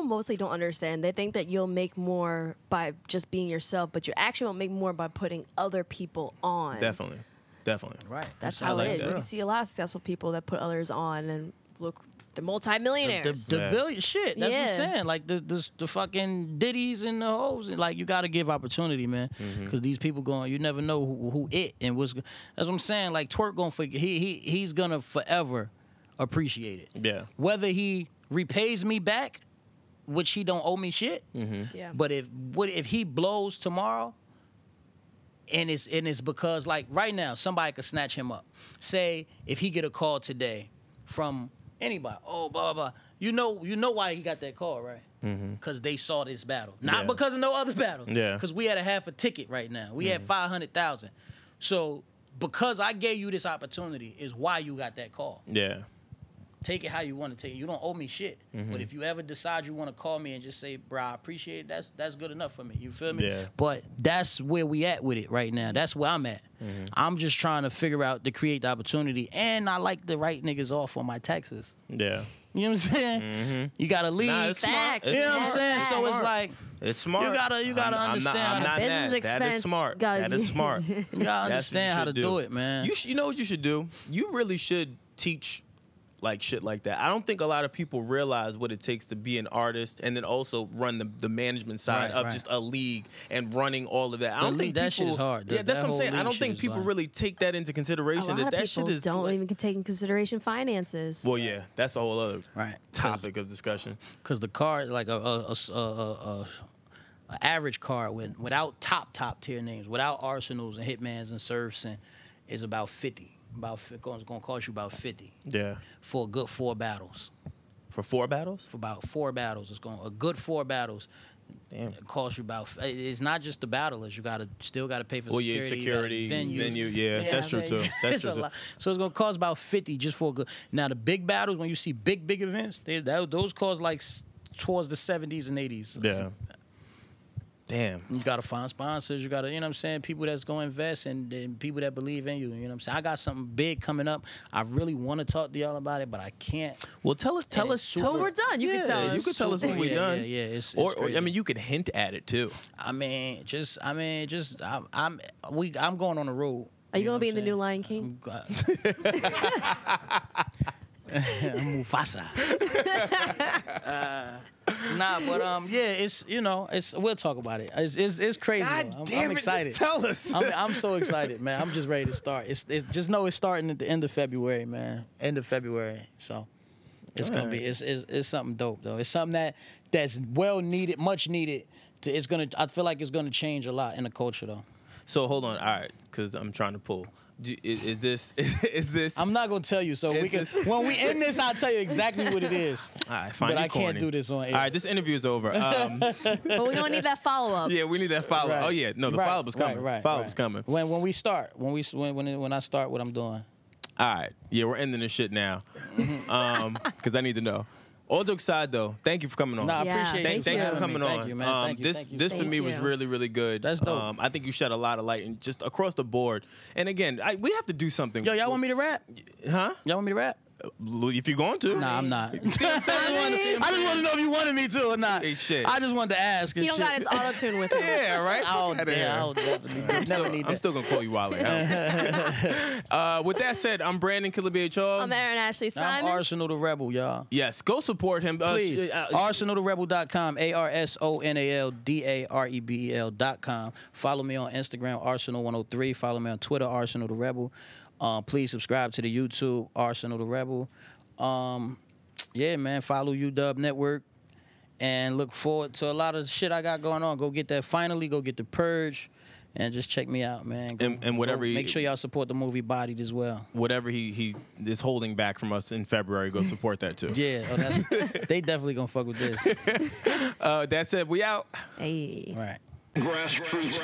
Speaker 1: mostly don't understand. They think that you'll make more by just being yourself, but you actually will make more by putting other people on.
Speaker 2: Definitely.
Speaker 4: Right.
Speaker 1: That's
Speaker 2: I
Speaker 1: how
Speaker 2: like
Speaker 1: it is.
Speaker 2: that.
Speaker 1: You can see a lot of successful people that put others on, and look, they're multimillionaires.
Speaker 4: The
Speaker 2: Yeah.
Speaker 4: billion shit. That's what I'm
Speaker 1: Yeah.
Speaker 4: saying. Like the fucking Diddies and the hoes. Like, you got to give opportunity, man. Because these people you never know who it and what's. That's what I'm saying. Like, Twerk gonna forget. He's gonna forever appreciate it.
Speaker 2: Yeah.
Speaker 4: Whether he repays me back, which he don't owe me shit.
Speaker 1: Yeah.
Speaker 4: But if he blows tomorrow, and it's because, like, right now somebody could snatch him up. Say if he get a call today from anybody, blah blah blah. You know why he got that call, right? Because they saw this battle, not
Speaker 2: Yeah.
Speaker 4: because of no other battle.
Speaker 2: Yeah.
Speaker 4: Because we had a half a ticket right now. We had 500,000. So because I gave you this opportunity is why you got that call.
Speaker 2: Yeah.
Speaker 4: Take it how you want to take it. You don't owe me shit. But if you ever decide you want to call me and just say, "Bro, I appreciate it," that's good enough for me. You feel me?
Speaker 2: Yeah.
Speaker 4: But that's where we at with it right now. That's where I'm at. I'm just trying to figure out to create the opportunity, and I like to write niggas off on my taxes.
Speaker 2: Yeah.
Speaker 4: You know what I'm saying? You gotta leave.
Speaker 2: Nah, it's smart.
Speaker 1: Facts.
Speaker 2: It's
Speaker 4: You know what I'm
Speaker 1: Facts.
Speaker 4: saying? So it's
Speaker 1: Facts.
Speaker 4: like
Speaker 2: It's smart.
Speaker 4: You gotta understand.
Speaker 2: I'm not
Speaker 1: Business
Speaker 2: mad. That
Speaker 1: expense
Speaker 2: is smart.
Speaker 1: gotta
Speaker 2: That is
Speaker 1: be-
Speaker 2: smart.
Speaker 4: you gotta
Speaker 2: That's what
Speaker 4: understand
Speaker 2: you
Speaker 4: how to
Speaker 2: should
Speaker 4: do it, man.
Speaker 2: You know what you should do? You really should teach like shit like that. I don't think a lot of people realize what it takes to be an artist and then also run the management side
Speaker 4: Right,
Speaker 2: of
Speaker 4: right.
Speaker 2: just a league and running all of that. I
Speaker 4: The
Speaker 2: don't
Speaker 4: league,
Speaker 2: think
Speaker 4: that shit
Speaker 2: people-
Speaker 4: is hard.
Speaker 2: Yeah,
Speaker 4: That
Speaker 2: that's what I'm
Speaker 4: whole
Speaker 2: saying. I
Speaker 4: league
Speaker 2: don't
Speaker 4: shit
Speaker 2: think
Speaker 4: is
Speaker 2: people
Speaker 4: like-
Speaker 2: really take that into
Speaker 1: A
Speaker 2: consideration.
Speaker 1: lot of
Speaker 2: That
Speaker 1: people
Speaker 2: shit is
Speaker 1: don't
Speaker 2: like-
Speaker 1: even take in consideration finances.
Speaker 2: Well, yeah, that's a whole other
Speaker 4: Right.
Speaker 2: topic of discussion.
Speaker 4: Because the card, like a average card without top tier names, without Arsenals and Hitmans and Surfs, and is about 50. It's gonna cost you about 50
Speaker 2: Yeah.
Speaker 4: for a good 4 battles.
Speaker 2: For 4 battles?
Speaker 4: For about 4 battles, a good 4 battles.
Speaker 2: Damn.
Speaker 4: It costs you about. It's not just the battlers. You still gotta pay for
Speaker 2: Well,
Speaker 4: security.
Speaker 2: yeah, security, venue. Yeah, that's true too. That's
Speaker 4: It's
Speaker 2: true
Speaker 4: a
Speaker 2: too.
Speaker 4: lot. So it's gonna cost about 50 just for a good. Now the big battles, when you see big events, those cost like towards the 70s and 80s.
Speaker 2: Yeah. Damn.
Speaker 4: You gotta find sponsors. You gotta, you know what I'm saying, people that's gonna invest and people that believe in you. You know what I'm saying. I got something big coming up. I really want to talk to y'all about it, but I can't.
Speaker 2: Well, tell us.
Speaker 1: Till we're done, you can tell us.
Speaker 2: You can tell us when we're done.
Speaker 4: Yeah, it's
Speaker 2: or
Speaker 4: crazy.
Speaker 2: I mean, you could hint at it too.
Speaker 4: I'm going on the road.
Speaker 1: Are you gonna be in the new Lion King?
Speaker 4: I'm Mufasa. We'll talk about it. It's crazy.
Speaker 2: God
Speaker 4: I'm excited.
Speaker 2: Just tell us.
Speaker 4: I'm so excited, man. I'm just ready to start. It's just know it's starting at the end of February, man. End of February. So it's gonna be it's something dope though. It's something that's well needed, much needed. I feel like it's gonna change a lot in the culture though.
Speaker 2: So hold on, all right, because I'm trying to pull. Is this?
Speaker 4: I'm not gonna tell you. So we can. When we end this, I'll tell you exactly what it is.
Speaker 2: All right, fine.
Speaker 4: But I can't do this on air.
Speaker 2: All right, this interview is over.
Speaker 1: But we're gonna need that follow up.
Speaker 2: Yeah, we need that follow.
Speaker 4: Right.
Speaker 2: Oh yeah, no, the follow up is coming. Follow up is coming.
Speaker 4: When we start, when I start what I'm doing.
Speaker 2: All right, yeah, we're ending this shit now, because I need to know. All jokes aside, though, thank you for coming on.
Speaker 4: No, I
Speaker 1: Yeah,
Speaker 4: appreciate you.
Speaker 2: Thank you for coming on.
Speaker 4: Thank you, man. Thank you.
Speaker 2: This for me was really, really good.
Speaker 4: That's dope.
Speaker 2: I think you shed a lot of light and just across the board. And again, we have to do something.
Speaker 4: Yo, y'all want me to rap?
Speaker 2: Huh?
Speaker 4: Y'all want me to rap?
Speaker 2: If you're going to.
Speaker 4: Nah, I'm not. I just want to know if you wanted me to or not.
Speaker 2: Hey, shit.
Speaker 4: I just wanted to ask.
Speaker 1: He don't got his auto tune with him.
Speaker 2: Yeah, right?
Speaker 4: Oh, damn. I'll never need that.
Speaker 2: I'm still going to call you Wale. With that said, I'm Brandon Killabh.
Speaker 1: I'm Erin Ashley Simon.
Speaker 4: I'm Arsonal the Rebel, y'all.
Speaker 2: Yes, go support him.
Speaker 4: Please. ArsonalTheRebel.com. ArsonalTheRebel.com. Follow me on Instagram, Arsonal103. Follow me on Twitter, Arsonal the Rebel. Please subscribe to the YouTube, Arsonal the Rebel. Yeah, man, follow UW Network and look forward to a lot of shit I got going on. Go get that finally, go get the Purge, and just check me out, man.
Speaker 2: And whatever
Speaker 4: make sure y'all support the movie Bodied as well.
Speaker 2: Whatever he is holding back from us in February, go support that too.
Speaker 4: Yeah, they definitely gonna fuck with this.
Speaker 2: That said, we out.
Speaker 1: Hey.
Speaker 4: Right.
Speaker 3: Grassroots.